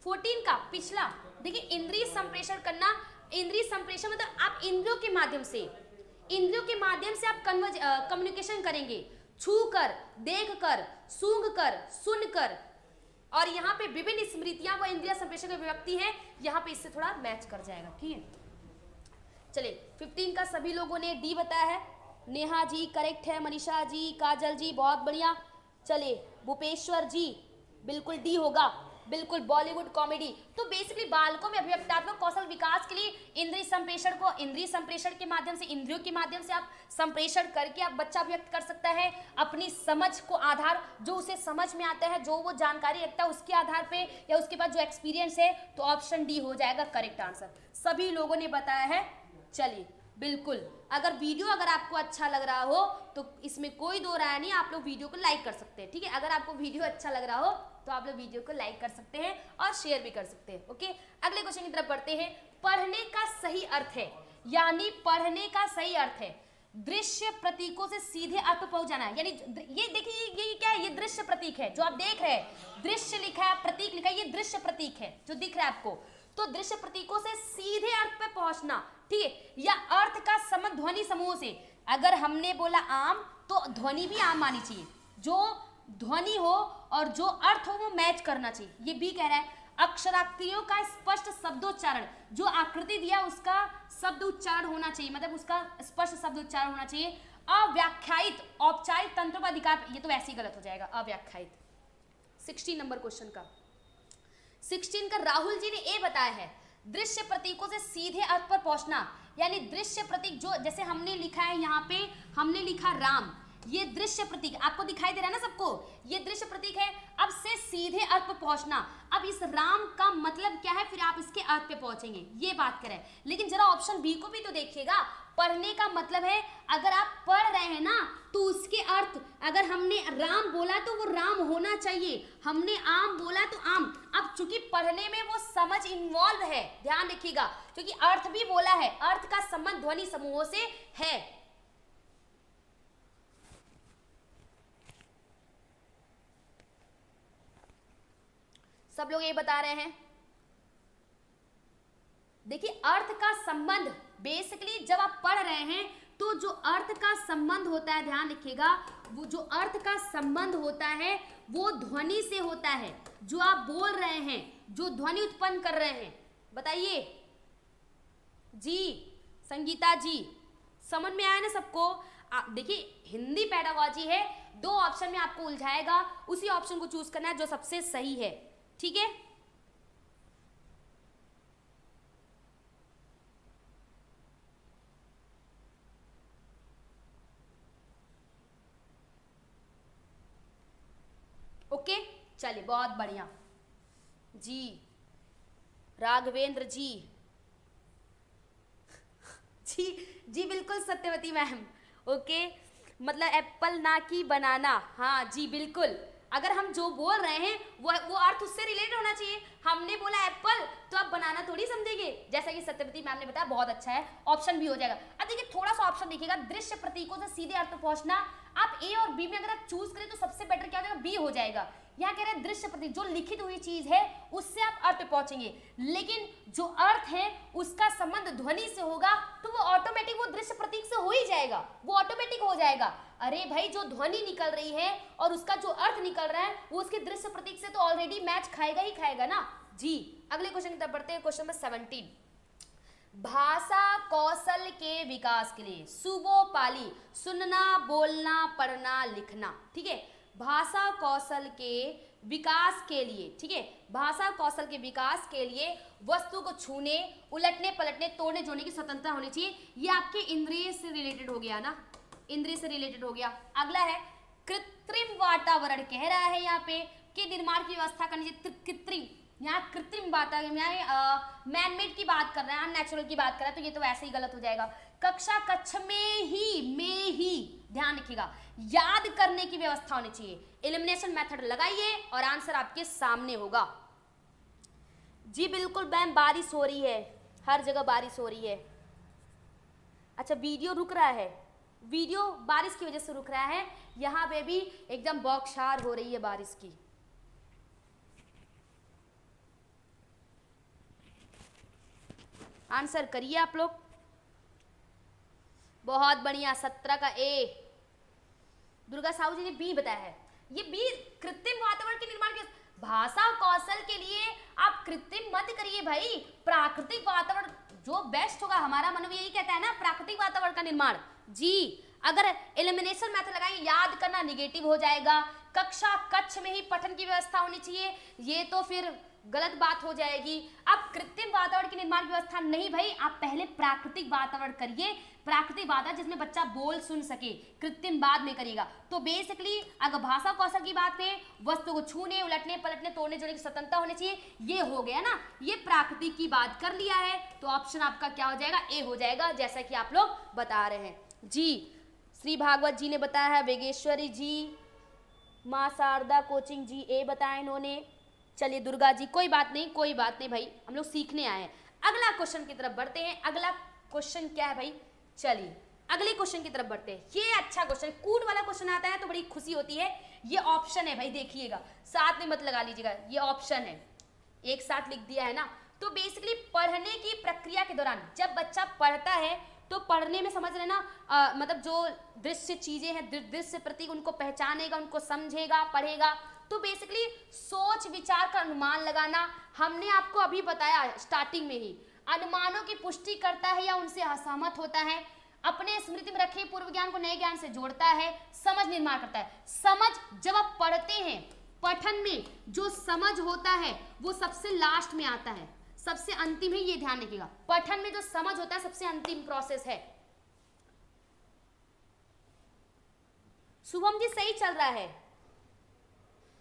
14 का पिछला देखिए, इंद्रिय संप्रेषण करना, इंद्रिय संप्रेषण मतलब आप इंद्रियों के माध्यम से आप कम्युनिकेशन करेंगे, छू कर, देख कर, सूंघ कर, सुन कर, और यहाँ पे विभिन्न स्मृतियां व इंद्रिय संप्रेषण की अभिव्यक्ति है, यहाँ पे इससे थोड़ा मैच कर जाएगा, ठीक है। चलिए 15 का सभी लोगों ने डी बताया है, नेहा जी करेक्ट है, मनीषा जी, काजल जी बहुत बढ़िया, चलिए भूपेश्वर जी बिल्कुल डी होगा, बिल्कुल बॉलीवुड कॉमेडी। तो बेसिकली बालकों में अभिव्यक्तात्मक कौशल विकास के लिए इंद्रिय संप्रेषण के माध्यम से, इंद्रियों के माध्यम से आप संप्रेषण करके आप बच्चा व्यक्त कर सकता है, अपनी समझ को आधार, जो उसे समझ में आता है, जो वो जानकारी रखता है उसके आधार पे, या उसके बाद जो एक्सपीरियंस है, तो ऑप्शन डी हो जाएगा करेक्ट आंसर। सभी लोगों ने बताया है, चलिए बिल्कुल। अगर वीडियो अगर आपको अच्छा लग रहा हो तो इसमें कोई दो राय नहीं, आप लोग वीडियो को लाइक कर सकते हैं, ठीक है। अगर आपको वीडियो अच्छा लग रहा हो तो आप लोग वीडियो को लाइक कर सकते हैं और शेयर भी कर सकते हैं, ओके। अगले क्वेश्चन की तरफ बढ़ते हैं। पढ़ने का सही अर्थ है, यानी पढ़ने का सही अर्थ है दृश्य प्रतीकों से सीधे अर्थ पर पहुंच जाना है, यानी ये देखिए ये क्या है, ये दृश्य प्रतीक है जो आप देख रहे हैं, दृश्य लिखा है, प्रतीक लिखा है, ये दृश्य प्रतीक है जो दिख रहा है आपको। तो दृश्य प्रतीकों से सीधे अर्थ पे पहुंचना, ठीक है, या अर्थ का संबंध ध्वनि समूह से, अगर हमने बोला आम तो ध्वनि भी आम आनी चाहिए, जो ध्वनि हो और जो अर्थ हो वो मैच करना चाहिए, ये भी कह रहा है। अक्षराकृतियों का स्पष्ट शब्दोच्चारण, जो आकृति दिया उसका शब्द उच्चारण होना चाहिए, मतलब उसका स्पष्ट शब्द उच्चारण होना चाहिए। अव्याख्यायित औपचारिक तंत्र का अधिकार, ये तो वैसे ही गलत हो जाएगा, अव्याख्यायित। 16 नंबर क्वेश्चन का 16 का राहुल जी ने ए बताया है, दृश्य प्रतीकों से सीधे अर्थ पर पहुंचना, यानी दृश्य प्रतीक जो जैसे हमने लिखा है, यहाँ पे हमने लिखा राम, ये दृश्य प्रतीक आपको दिखाई दे रहा है ना सबको, ये दृश्य प्रतीक है। अब से सीधे अर्थ पर पहुंचना, अब इस राम का मतलब क्या है, फिर आप इसके अर्थ पे पहुंचेंगे, ये बात करें। लेकिन जरा ऑप्शन बी को भी तो देखिएगा, पढ़ने का मतलब है अगर आप पढ़ रहे हैं ना तो उसके अर्थ, अगर हमने राम बोला तो वो राम होना चाहिए, हमने आम बोला तो आम। अब चूंकि पढ़ने में वो समझ इन्वॉल्व है, ध्यान रखिएगा, क्योंकि अर्थ भी बोला है, अर्थ का संबंध ध्वनि समूहों से है। सब लोग ये बता रहे हैं, देखिए अर्थ का संबंध बेसिकली जब आप पढ़ रहे हैं तो जो अर्थ का संबंध होता है, ध्यान रखिएगा, वो जो अर्थ का संबंध होता है वो ध्वनि से होता है, जो आप बोल रहे हैं, जो ध्वनि उत्पन्न कर रहे हैं। बताइए जी, संगीता जी, समझ में आया ना सबको। देखिए हिंदी पेडागॉजी है, 2 ऑप्शन में आपको उलझाएगा, उसी ऑप्शन को चूज करना है जो सबसे सही है, ठीक है। चलिए बहुत बढ़िया जी, राघवेंद्र जी जी जी बिल्कुल सत्यवती मैम, ओके, मतलब एप्पल ना कि बनाना, हाँ जी बिल्कुल, अगर हम जो बोल रहे हैं वो अर्थ उससे रिलेटेड होना चाहिए। हमने बोला एप्पल तो आप बनाना थोड़ी समझेंगे, जैसा कि सत्यवती मैम ने बताया, बहुत अच्छा है, ऑप्शन भी हो जाएगा। अब देखिए थोड़ा सा ऑप्शन देखिएगा, दृश्य प्रतीकों से सीधे अर्थ पहुंचना, आप ए और बी में अगर आप चूज करें तो सबसे बेटर क्या हो जाएगा, बी हो जाएगा। यहाँ कह रहे हैं दृश्य प्रतीक, जो लिखित हुई चीज है उससे आप अर्थ पे पहुंचेंगे, लेकिन जो अर्थ है उसका संबंध ध्वनि से होगा तो वो ऑटोमेटिक वो दृश्य प्रतीक से हो ही जाएगा, वो ऑटोमेटिक हो जाएगा। अरे भाई जो ध्वनि निकल रही है और उसका जो अर्थ निकल रहा है वो उसके दृश्य प्रतीक से तो ऑलरेडी मैच खाएगा ही खाएगा ना जी। अगले क्वेश्चन की तरफ बढ़ते हैं, क्वेश्चन नंबर 17, भाषा कौशल के विकास के लिए सुबोपाली, सुनना, बोलना, पढ़ना, लिखना, ठीक है, भाषा कौशल के विकास के लिए, ठीक है, भाषा कौशल के विकास के लिए वस्तु को छूने, उलटने, पलटने, तोड़ने, जोड़ने की स्वतंत्रता होनी चाहिए। ये आपके इंद्रिय से रिलेटेड हो गया ना, इंद्रिय से रिलेटेड हो गया। अगला है कृत्रिम वातावरण, कह रहा है यहाँ पे कि निर्माण की व्यवस्था करनी चाहिए, कृत्रिम, यहाँ कृत्रिम वातावरण, यहाँ मैनमेड की बात कर रहे हैं, अननेचुरल की बात कर रहे हैं, तो ये तो वैसे ही गलत हो जाएगा। कक्षा कक्ष में ही ध्यान रखिएगा, याद करने की व्यवस्था होनी चाहिए। एलिमिनेशन मेथड लगाइए और आंसर आपके सामने होगा जी। बिल्कुल मैम, बारिश हो रही है, हर जगह बारिश हो रही है। अच्छा वीडियो रुक रहा है, वीडियो बारिश की वजह से रुक रहा है, यहाँ पे भी एकदम बौछार हो रही है बारिश की। आंसर करिए आप लोग, बहुत बढ़िया, 17 का ए। दुर्गा साहू जी ने बी बताया है, ये बी कृत्रिम वातावरण के निर्माण के, भाषा कौशल के लिए आप कृत्रिम मत करिए भाई, प्राकृतिक वातावरण जो बेस्ट होगा, हमारा मन यही कहता है ना, प्राकृतिक वातावरण का निर्माण जी। अगर एलिमिनेशन मेथड लगाएंगे, याद करना निगेटिव हो जाएगा, कक्षा कक्ष में ही पठन की व्यवस्था होनी चाहिए, ये तो फिर गलत बात हो जाएगी। आप कृत्रिम वातावरण की निर्माण की व्यवस्था नहीं भाई, आप पहले प्राकृतिक वातावरण करिए, प्राकृतिक वातावरण जिसमें बच्चा बोल सुन सके, कृत्रिम बाद में करिएगा। तो बेसिकली अगर भाषा कौशल की बात है, वस्तु को छूने, उलटने, पलटने, तोड़ने, जोड़ने की स्वतंत्रता होनी चाहिए, ये हो गया ना, ये प्राकृतिक की बात कर लिया है, तो ऑप्शन आपका क्या हो जाएगा, ए हो जाएगा, जैसा कि आप लोग बता रहे हैं जी। श्री भागवत जी ने बताया है, वेगेश्वरी जी, माँ शारदा कोचिंग जी ए बताया इन्होंने। चलिए दुर्गा जी, कोई बात नहीं, कोई बात नहीं भाई, हम लोग सीखने आए हैं। अगला क्वेश्चन की तरफ बढ़ते हैं। अगला क्वेश्चन क्या है भाई, चलिए अगले क्वेश्चन की तरफ बढ़ते हैं। ये अच्छा क्वेश्चन, कूट वाला क्वेश्चन आता है तो बड़ी खुशी होती है। ये ऑप्शन है भाई, देखिएगा, साथ में मत लगा लीजिएगा, ये ऑप्शन है, एक साथ लिख दिया है ना। तो बेसिकली पढ़ने की प्रक्रिया के दौरान जब बच्चा पढ़ता है तो पढ़ने में समझ रहे ना, मतलब जो दृश्य चीजें हैं, दृश्य प्रतीक, उनको पहचानेगा, उनको समझेगा, पढ़ेगा। तो बेसिकली सोच विचार का अनुमान लगाना, हमने आपको अभी बताया स्टार्टिंग में ही, अनुमानों की पुष्टि करता है या उनसे असहमत होता है, अपने स्मृति में रखे पूर्व ज्ञान को नए ज्ञान से जोड़ता है, समझ निर्माण करता है। समझ जब आप पढ़ते हैं, पठन में जो समझ होता है वो सबसे लास्ट में आता है, सबसे अंतिम है, ये ध्यान रखिएगा। पठन में जो समझ होता है सबसे अंतिम प्रोसेस है। शुभम जी सही चल रहा है,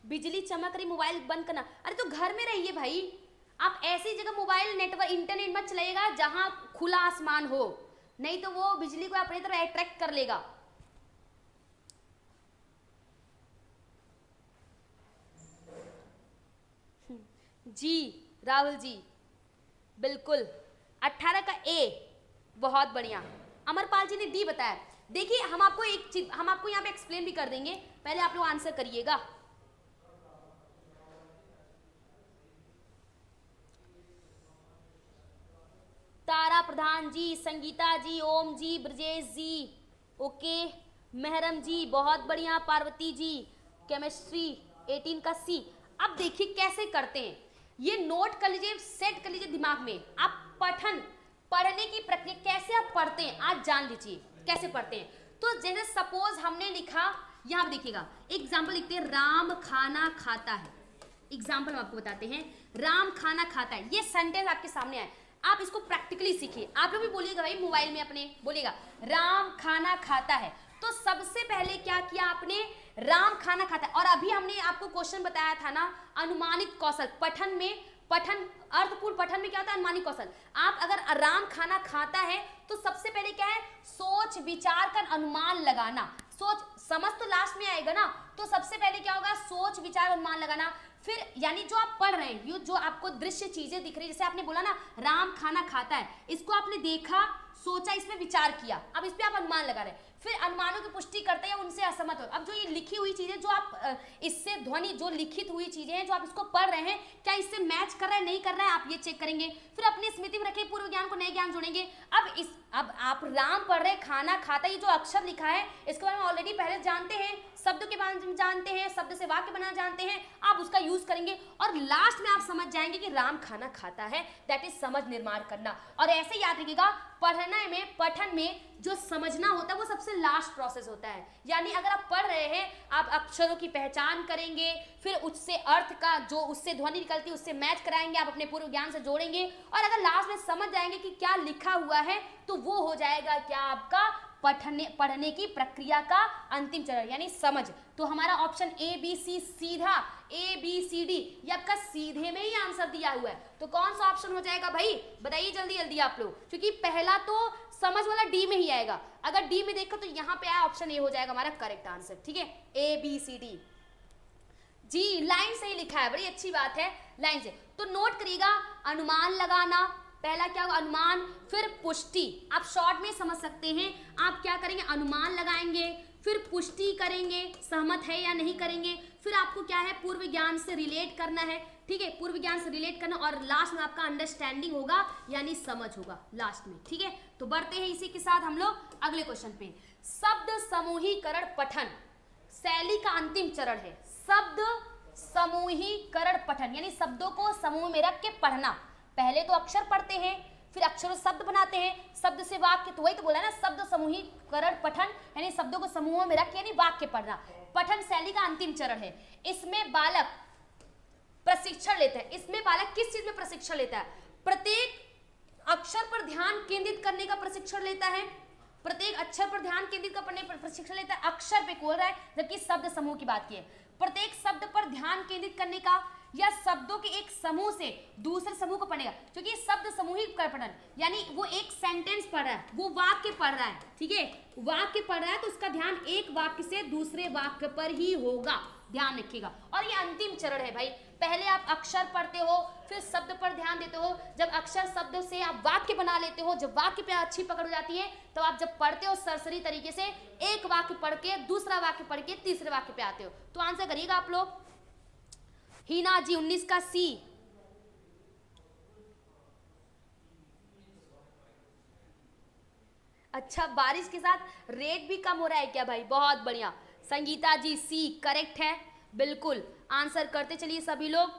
बिजली चमक रही, मोबाइल बंद करना। अरे तो घर में रहिए भाई, आप ऐसी जगह मोबाइल नेटवर्क इंटरनेट मत चलाइएगा जहां खुला आसमान हो, नहीं तो वो बिजली को अपनी तरफ अट्रैक्ट कर लेगा। जी राहुल जी बिल्कुल, 18 का ए, बहुत बढ़िया। अमरपाल जी ने डी बताया। देखिए हम आपको एक चीज, हम आपको यहाँ पे एक्सप्लेन भी कर देंगे, पहले आप लोग आंसर करिएगा। तारा प्रधान जी, संगीता जी, ओम जी, ब्रजेश जी, ओके, मेहरम जी, बहुत बढ़िया, पार्वती जी, केमिस्ट्री 18 का सी। अब देखिए कैसे करते हैं, ये नोट कर लीजिए, सेट कर लीजिए दिमाग में। आप पठन, पढ़ने की प्रक्रिया कैसे आप पढ़ते हैं आज जान लीजिए कैसे पढ़ते हैं। तो जैसे सपोज हमने लिखा, यहाँ देखिएगा, एग्जाम्पल लिखते हैं, राम खाना खाता है। एग्जाम्पल हम आपको बताते हैं, राम खाना खाता है, ये सेंटेंस आपके सामने आए, आप इसको प्रैक्टिकली सीखिए। आप लोग भी बोलिएगा भाई, मोबाइल में अपने बोलिएगा, राम खाना खाता है। तो सबसे पहले क्या किया आपने, राम खाना खाता है। और अभी हमने आपको क्वेश्चन बताया था ना, अनुमानित कौशल पठन में, पठन अर्थपूर्ण पठन में क्या होता है, अनुमानित कौशल। आप अगर राम खाना खाता है तो सबसे पहले क्या है, सोच विचार कर अनुमान लगाना। सोच समझ तो लास्ट में आएगा ना, तो सबसे पहले क्या होगा, सोच विचार अनुमान लगाना। फिर यानी जो आप पढ़ रहे हैं, जो आपको दृश्य चीजें दिख रही है, जैसे आपने बोला ना राम खाना खाता है, इसको आपने देखा, सोचा, इसमें विचार किया, अब इस पे आप अनुमान लगा रहे हैं। फिर अनुमानों की पुष्टि करते हैं, उनसे असहमत हो। अब जो ये लिखी हुई चीजें, जो आप इससे ध्वनि, जो लिखित हुई चीजें हैं, जो आप इसको पढ़ रहे हैं, क्या इससे मैच कर रहा है, नहीं कर रहा है, आप ये चेक करेंगे। फिर अपनी स्मृति में रखे पूर्व ज्ञान को नए ज्ञान जोड़ेंगे। अब आप राम पढ़ रहे, खाना खाता, ये जो अक्षर लिखा है इसके बारे में ऑलरेडी पहले जानते हैं, शब्द के बारे में जानते हैं, शब्द से वाक्य बनाना जानते हैं, आप उसका यूज करेंगे और लास्ट में आप समझ जाएंगे कि राम खाना खाता है। दैट इज समझ निर्माण करना। और ऐसे याद रखिएगा, पढ़ने में, पठन में जो समझना होता है वो सबसे लास्ट प्रोसेस होता है। यानी अगर आप पढ़ रहे हैं, आप अक्षरों की पहचान करेंगे, फिर उससे अर्थ का जो उससे ध्वनि निकलती है उससे मैच कराएंगे, आप अपने पूर्व ज्ञान से जोड़ेंगे, और अगर लास्ट में समझ जाएंगे कि क्या लिखा हुआ है, तो वो हो जाएगा क्या, आपका पढ़ने की प्रक्रिया का अंतिम चरण, यानी समझ। तो हमारा ऑप्शन ए बी सी, सीधा ए बी सी डी, ये आपका सीधे में ही आंसर दिया हुआ है। तो कौन सा ऑप्शन हो जाएगा भाई, बताइए जल्दी जल्दी आप लोग, क्योंकि पहला तो समझ वाला डी में ही आएगा। अगर डी में देखो तो यहाँ पे आया, ऑप्शन ए हो जाएगा हमारा करेक्ट आंसर। ठीक है, ए बी सी डी जी, लाइन से ही लिखा है, बड़ी अच्छी बात है, लाइन से। तो नोट करिएगा, अनुमान लगाना, पहला क्या होगा, अनुमान, फिर पुष्टि। आप शॉर्ट में समझ सकते हैं, आप क्या करेंगे, अनुमान लगाएंगे, फिर पुष्टि करेंगे, सहमत है या नहीं करेंगे, फिर आपको क्या है, पूर्व ज्ञान से रिलेट करना है। ठीक है, पूर्व ज्ञान से रिलेट करना, और लास्ट में आपका अंडरस्टैंडिंग होगा, यानी समझ होगा लास्ट में। ठीक है, तो बढ़ते हैं इसी के साथ हम लोग अगले क्वेश्चन पे। शब्द समूहीकरण पठन शैली का अंतिम चरण है। शब्द समूहीकरण पठन, यानी शब्दों को समूह में रख के पढ़ना। पहले तो अक्षर पढ़ते हैं, फिर अक्षरों से शब्द बनाते हैं, शब्द से वाक्य, तो वही तो बोला ना, शब्द समूहीकरण पठन, यानी शब्दों को समूहों में रख के यानी वाक्य पढ़ना। पठन शैली का अंतिम चरण है। इसमें बालक प्रशिक्षण लेता है। इसमें बालक किस चीज में प्रशिक्षण लेता है, प्रत्येक अक्षर पर ध्यान केंद्रित करने का प्रशिक्षण लेता है, प्रत्येक अक्षर पर ध्यान केंद्रित करने पर प्रशिक्षण लेता है, अक्षर पे बोल रहा है, जबकि शब्द समूह की बात की है। प्रत्येक शब्द पर ध्यान केंद्रित करने का, या शब्दों के एक समूह से दूसरे समूह को पढ़ेगा, क्योंकि शब्द समूहीकरण पठन यानी वो एक सेंटेंस पढ़ रहा है, वो वाक्य पढ़ रहा है। ठीक है, वाक्य पढ़ रहा है तो उसका ध्यान एक वाक्य से दूसरे वाक्य पर ही होगा, ध्यान रखिएगा। और ये अंतिम चरण है भाई, पहले आप अक्षर पढ़ते हो, फिर शब्द पर ध्यान देते हो, जब अक्षर शब्द से आप वाक्य बना लेते हो, जब वाक्य पे अच्छी पकड़ हो जाती है, तो आप जब पढ़ते हो सरसरी तरीके से, एक वाक्य पढ़ के दूसरा वाक्य पढ़ के तीसरे वाक्य पे आते हो। तो आंसर करिएगा आप लोग, हीना जी 19 का सी। अच्छा, बारिश के साथ रेट भी कम हो रहा है क्या भाई, बहुत बढ़िया। संगीता जी सी करेक्ट है, बिल्कुल आंसर करते चलिए सभी लोग,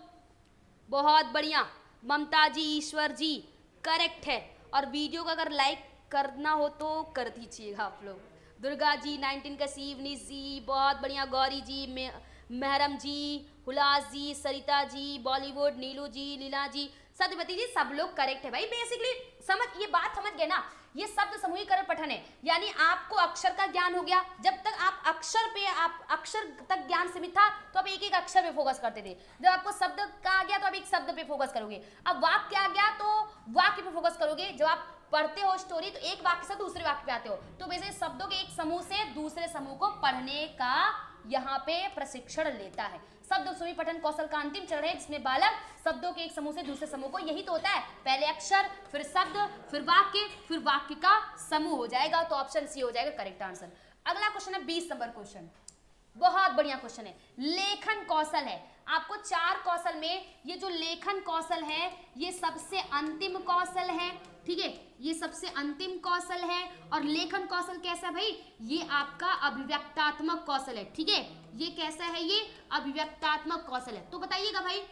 बहुत बढ़िया। ममता जी, ईश्वर जी करेक्ट है। और वीडियो को अगर लाइक करना हो तो कर दीजिएगा आप लोग। दुर्गा जी 19 का सी, वनीश जी बहुत बढ़िया, गौरी जी, महरम जी, हुलास जी, सरिता जी, बॉलीवुड, नीलू जी, लीला जी, सत्यवती जी, सब लोग करेक्ट है भाई। बेसिकली समझ, ये बात समझ गए ना, ये शब्द समूहीकरण पठन है, यानी आपको अक्षर का ज्ञान हो गया। जब तक आप अक्षर तक ज्ञान सीमित था तो आप एक एक अक्षर पे फोकस करते थे, जब आपको शब्द का आ गया तो आप एक शब्द पे फोकस करोगे, अब वाक्य आ गया तो वाक्य पे फोकस करोगे। जब आप पढ़ते हो स्टोरी तो एक वाक्य से दूसरे वाक्य पे आते हो, तो वैसे शब्दों के एक समूह से दूसरे समूह को पढ़ने का यहाँ पे प्रशिक्षण लेता है। शब्द समूह पठन कौशल का अंतिम चरण है, जिसमें बालक शब्दों के एक समूह से दूसरे समूह को, यही तो होता है, पहले अक्षर, फिर शब्द, फिर वाक्य का समूह हो जाएगा। तो ऑप्शन सी हो जाएगा करेक्ट आंसर। अगला क्वेश्चन है 20 नंबर क्वेश्चन, बहुत बढ़िया क्वेश्चन है, लेखन कौशल है। आपको 4 कौशल में ये जो लेखन कौशल है ये सबसे अंतिम कौशल है। ठीक है, ये सबसे अंतिम कौशल है। और लेखन कौशल कैसा है भाई, ये आपका अभिव्यक्तात्मक कौशल है। ठीक है, ये कैसा है, ये अभिव्यक्तात्मक कौशल है। तो बताइएगा भाई,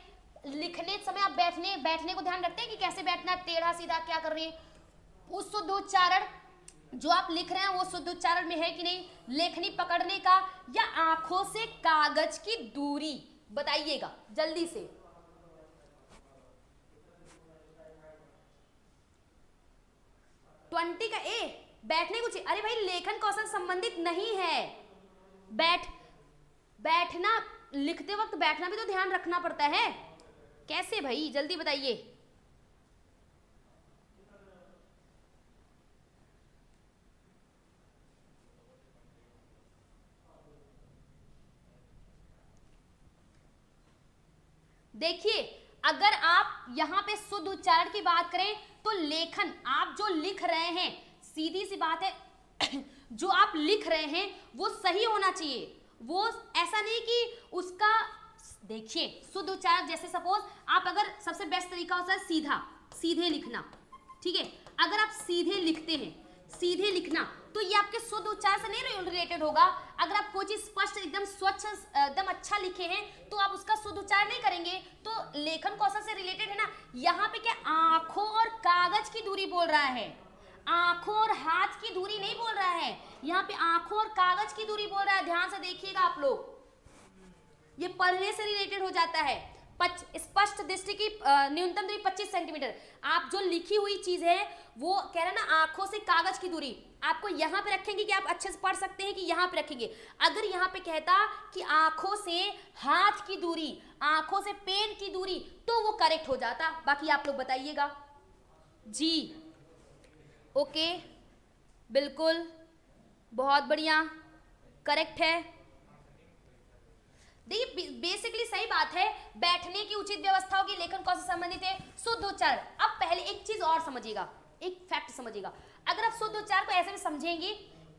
लिखने समय आप बैठने को ध्यान रखते हैं कि कैसे बैठना है, टेढ़ा सीधा क्या कर रहे हैं, उस शुद्ध उच्चारण जो आप लिख रहे हैं वो शुद्ध उच्चारण में है कि नहीं, लेखनी पकड़ने का या आंखों से कागज की दूरी, बताइएगा जल्दी से। ट्वेंटी का ए, बैठने को चाहिए। अरे भाई लेखन कौशल संबंधित नहीं है। बैठना, लिखते वक्त बैठना भी तो ध्यान रखना पड़ता है। कैसे भाई, जल्दी बताइए। देखिए, अगर आप यहां पे शुद्ध उच्चारण की बात करें तो लेखन, आप जो लिख रहे हैं, सीधी सी बात है जो आप लिख रहे हैं वो सही होना चाहिए। वो ऐसा नहीं कि उसका, देखिए शुद्ध उच्चारण, जैसे सपोज आप अगर, सबसे बेस्ट तरीका होता है सीधे लिखना, ठीक है। अगर आप सीधे लिखते हैं, सीधे लिखना, तो ये आपके शुद्ध उच्चारण से नहीं रिलेटेड होगा। अगर आप कोई चीज स्पष्ट, एकदम स्वच्छ, एकदम अच्छा लिखे हैं तो आप उसका शुद्ध उच्चारण नहीं करेंगे, तो लेखन कौशल से रिलेटेड है ना। यहाँ पे क्या आंखों और कागज की दूरी बोल रहा है, आंखों और हाथ की दूरी नहीं बोल रहा है, यहाँ पे आंखों और कागज की दूरी बोल रहा है। ध्यान से देखिएगा आप लोग, ये पढ़ने से रिलेटेड हो जाता है। स्पष्ट दृष्टि की न्यूनतम दूरी 25 सेंटीमीटर। आप जो लिखी हुई चीज है वो कह रहे हैं ना, आंखों से कागज की दूरी, आपको यहां पे रखेंगे कि आप अच्छे से पढ़ सकते हैं, कि यहां पे रखेंगे। अगर यहां पे कहता कि आंखों से हाथ की दूरी, आंखों से पेन की दूरी, तो वो करेक्ट हो जाता। बाकी आप लोग बताइएगा जी। ओके, बिल्कुल, बहुत बढ़िया, करेक्ट है। देखिए बेसिकली सही बात है, बैठने की उचित व्यवस्थाओं की लेखन कौशल से संबंधित है शुद्ध उच्चारण। अब पहले एक चीज और समझिएगा, एक फैक्ट समझिएगा। अगर आप शुद्ध उच्चारण को ऐसे भी समझेंगे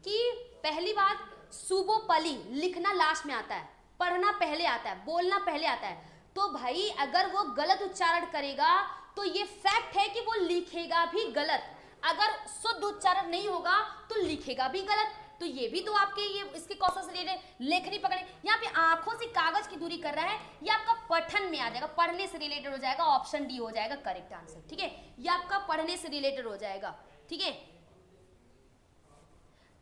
कि पहली बात, सुबोपली लिखना लास्ट में आता है, पढ़ना पहले आता है, बोलना पहले आता है, तो भाई अगर वो गलत उच्चारण करेगा तो ये फैक्ट है कि वो लिखेगा भी गलत। अगर शुद्ध उच्चारण नहीं होगा तो लिखेगा भी गलत। तो ये भी तो आपके ये इसके कौशल से रिलेटेड, लेखनी पकड़े। यहाँ पे आंखों से कागज की दूरी कर रहा है, ये आपका पठन में आ जाएगा, पढ़ने से रिलेटेड हो जाएगा, ऑप्शन डी हो जाएगा करेक्ट आंसर, ठीक है। ये आपका पढ़ने से रिलेटेड हो जाएगा, ठीक है।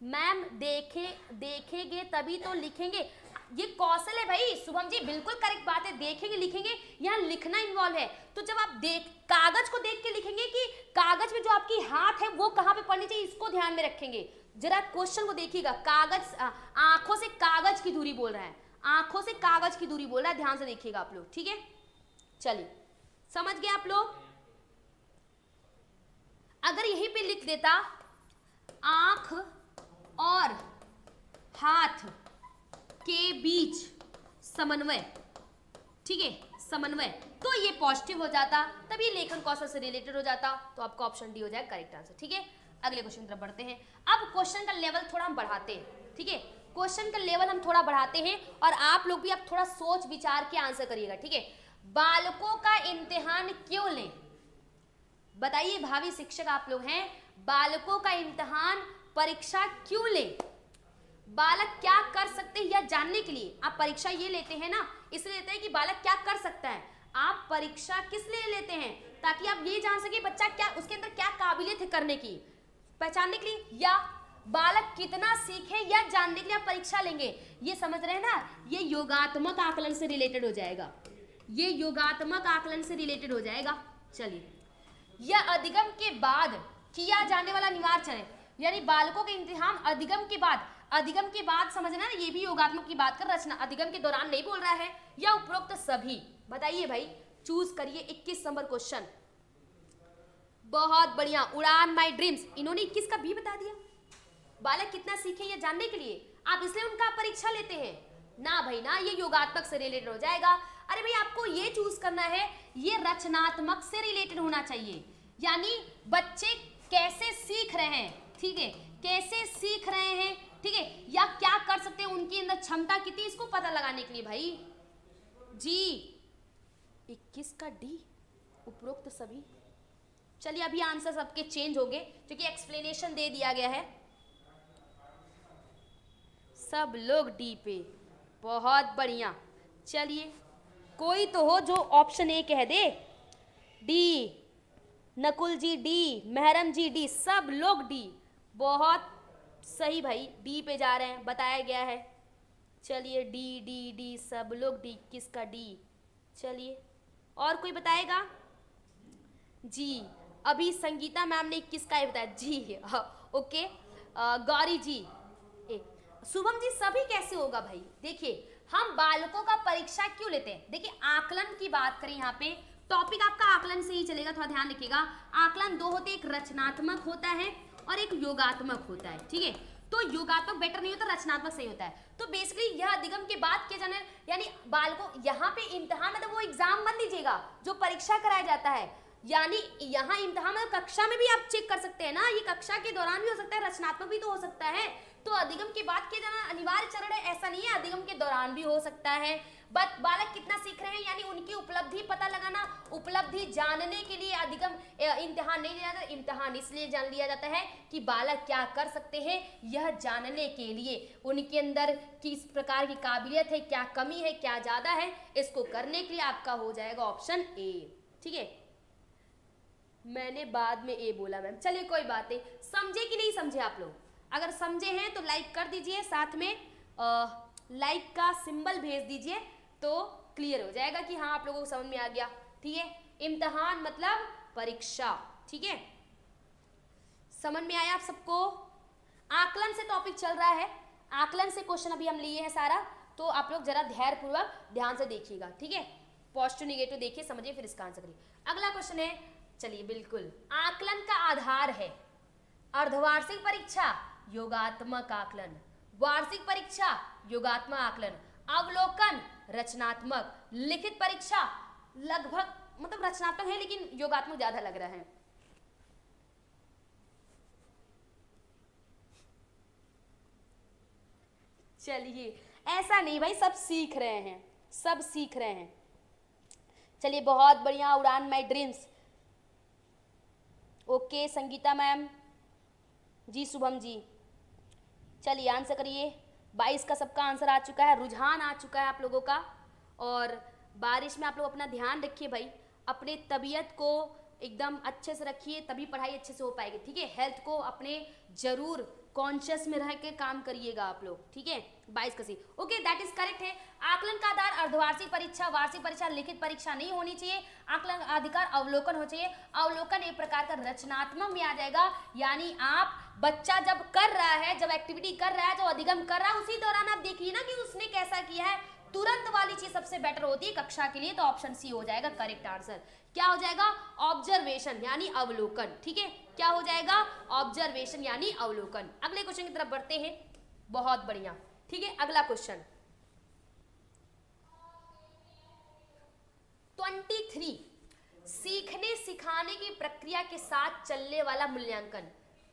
मैम देखेंगे तभी तो लिखेंगे, ये कौशल है भाई। शुभम जी बिल्कुल करेक्ट बात है, देखेंगे लिखेंगे, यहाँ लिखना इन्वॉल्व है। तो जब आप कागज को देख के लिखेंगे कि कागज में जो आपकी हाथ है वो कहाँ पे पड़नी चाहिए, इसको ध्यान में रखेंगे। जरा क्वेश्चन को देखिएगा, कागज, आंखों से कागज की दूरी बोल रहा है, आंखों से कागज की दूरी बोल रहा है, ध्यान से देखिएगा आप लोग, ठीक है। चलिए, समझ गए आप लोग। अगर यहीं पे लिख देता आंख और हाथ के बीच समन्वय, ठीक है, समन्वय, तो ये पॉजिटिव हो जाता, तब ये लेखन कौशल से रिलेटेड हो जाता। तो आपका ऑप्शन डी हो जाएगा करेक्ट आंसर, ठीक है। अगले क्वेश्चन की तरफ बढ़ते हैं। अब क्वेश्चन का लेवल थोड़ा हम बढ़ाते हैं, ठीक है। क्वेश्चन का लेवल हम थोड़ा बढ़ाते हैं और आप लोग भी अब थोड़ा सोच विचार के आंसर करिएगा, ठीक है। बालकों का इम्तिहान क्यों लें, बताइए भावी शिक्षक आप लोग हैं, बालकों का इम्तिहान परीक्षा क्यों लें, बालक क्या कर सकते हैं यह जानने के लिए आप परीक्षा ये लेते हैं ना, इसलिए लेते हैं कि बालक क्या कर सकता है। आप परीक्षा किस लिए लेते हैं, ताकि आप ये जान सके बच्चा क्या, उसके अंदर क्या काबिलियत है करने की, पहचानने के लिए, या बालक कितना सीखे यह जानने के लिए आप परीक्षा लेंगे। ये समझ रहे हैं ना, ये योगात्मक आकलन से रिलेटेड हो जाएगा, ये योगात्मक आकलन से रिलेटेड हो जाएगा। चलिए, यह अधिगम के बाद किया जाने वाला अनिवार्य है, यानी बालकों के इम्तिहान अधिगम के बाद, अधिगम के बाद समझना ना, ये भी योगात्मक की बात कर, रचना अधिगम के दौरान नहीं बोल रहा है, या उपरोक्त सभी। बताइए भाई, चूज करिए 21 नंबर क्वेश्चन। बहुत बढ़िया, उड़ान माय ड्रीम्स, इन्होंने 21 का भी बता दिया। बालक कितना सीखे ये जानने के लिए आप इसलिए उनका परीक्षा लेते हैं ना भाई ना, ये योगात्मक से रिलेटेड हो जाएगा। अरे भाई आपको ये चूज करना है, ये रचनात्मक से रिलेटेड होना चाहिए, यानी बच्चे कैसे सीख रहे हैं, ठीक है, कैसे सीख रहे हैं, ठीक है, या क्या कर सकते हैं, उनकी अंदर क्षमता कितनी, इसको पता लगाने के लिए भाई जी। 21 का डी, उपरोक्त सभी। चलिए, अभी आंसर सबके चेंज हो गए क्योंकि एक्सप्लेनेशन दे दिया गया है। सब लोग डी पे, बहुत बढ़िया। चलिए, कोई तो हो जो ऑप्शन ए कह दे, D, Nakul ji D, Mahram ji D, सब लोग डी, बहुत सही भाई, डी पे जा रहे हैं, बताया गया है। चलिए, डी डी डी, सब लोग डी, किसका डी। चलिए, और कोई बताएगा जी। अभी संगीता मैम ने 21 का ही बताया जी, ओके। गौरी जी, शुभम जी, सभी कैसे होगा भाई? देखिए हम बालकों का परीक्षा क्यों लेते हैं? देखिए आकलन की बात करें, यहाँ पे टॉपिक आपका आकलन से ही चलेगा, थोड़ा ध्यान रखिएगा। आकलन दो होते हैं, एक रचनात्मक होता है और एक योगात्मक होता है, ठीक है। तो योगात्मक बेटर नहीं होता, रचनात्मक सही होता है। तो बेसिकली यह अधिगम के बाद किया जाना, यानी बालकों, यहाँ पे इम्तिहान मतलब वो एग्जाम मत लीजिएगा जो परीक्षा कराया जाता है, यानी यहाँ इम्तिहान में कक्षा में भी आप चेक कर सकते हैं ना, ये कक्षा के दौरान भी हो सकता है, रचनात्मक भी तो हो सकता है। तो अधिगम के बाद किया जाना अनिवार्य चरण है, ऐसा नहीं है, अधिगम के दौरान भी हो सकता है। बालक कितना सीख रहे हैं, यानी उनकी उपलब्धि पता लगाना, उपलब्धि जानने के लिए अधिगम इम्तिहान नहीं लिया जाता। इम्तिहान इसलिए जान लिया जाता है कि बालक क्या कर सकते हैं, यह जानने के लिए उनके अंदर किस प्रकार की काबिलियत है, क्या कमी है, क्या ज्यादा है, इसको करने के लिए आपका हो जाएगा ऑप्शन ए, ठीक है। मैंने बाद में ए बोला मैम, चलिए कोई बात नहीं। समझे कि नहीं समझे आप लोग? अगर समझे हैं तो लाइक कर दीजिए, साथ में लाइक का सिंबल भेज दीजिए, तो क्लियर हो जाएगा कि हाँ आप लोगों को समझ में आ गया, ठीक है। इम्तिहान मतलब परीक्षा, ठीक है, समझ में आया आप सबको? आकलन से टॉपिक चल रहा है, आकलन से क्वेश्चन अभी हम लिए हैं सारा, तो आप लोग जरा धैर्य पूर्वक ध्यान से देखिएगा, ठीक है। पॉजिटिव निगेटिव देखिए, समझिए, फिर इसका आंसर करिए। अगला क्वेश्चन है, चलिए बिल्कुल, आकलन का आधार है अर्धवार्षिक परीक्षा, योगात्मक आकलन, वार्षिक परीक्षा, योगात्मक आकलन, अवलोकन, रचनात्मक, लिखित परीक्षा लगभग मतलब रचनात्मक है लेकिन योगात्मक ज्यादा लग रहा है। चलिए ऐसा नहीं भाई, सब सीख रहे हैं, सब सीख रहे हैं। चलिए बहुत बढ़िया, Udaan my dreams, okay Sangeeta ma'am ji, Shubham ji, चलिए आंसर करिए। 22 का सबका आंसर आ चुका है, रुझान आ चुका है आप लोगों का। और बारिश में आप लोग अपना ध्यान रखिए भाई, अपने तबीयत को एकदम अच्छे से रखिए, तभी पढ़ाई अच्छे से हो पाएगी, ठीक है। हेल्थ को अपने जरूर कॉन्शियस में रह के काम करिएगा आप लोग, ठीक है। 22 का सी, ओके, दैट इज करेक्ट है। आकलन का आधार अर्धवार्षिक परीक्षा, वार्षिक परीक्षा, लिखित परीक्षा नहीं होनी चाहिए। आकलन का अधिकार अवलोकन हो चाहिए। अवलोकन एक प्रकार का रचनात्मक में आ जाएगा, यानी आप बच्चा जब कर रहा है, जब एक्टिविटी कर रहा है, जो अधिगम कर रहा है, उसी दौरान आप देखिए ना कि उसने कैसा किया है, तुरंत वाली चीज सबसे बेटर होती है कक्षा के लिए, तो ऑप्शन सी हो जाएगा करेक्ट आंसर। क्या हो जाएगा? ऑब्जर्वेशन यानी अवलोकन, ठीक है। क्या हो जाएगा? ऑब्जर्वेशन यानी अवलोकन। अगले क्वेश्चन की तरफ बढ़ते हैं, बहुत बढ़िया, ठीक है। अगला क्वेश्चन 23, सीखने सिखाने की प्रक्रिया के साथ चलने वाला मूल्यांकन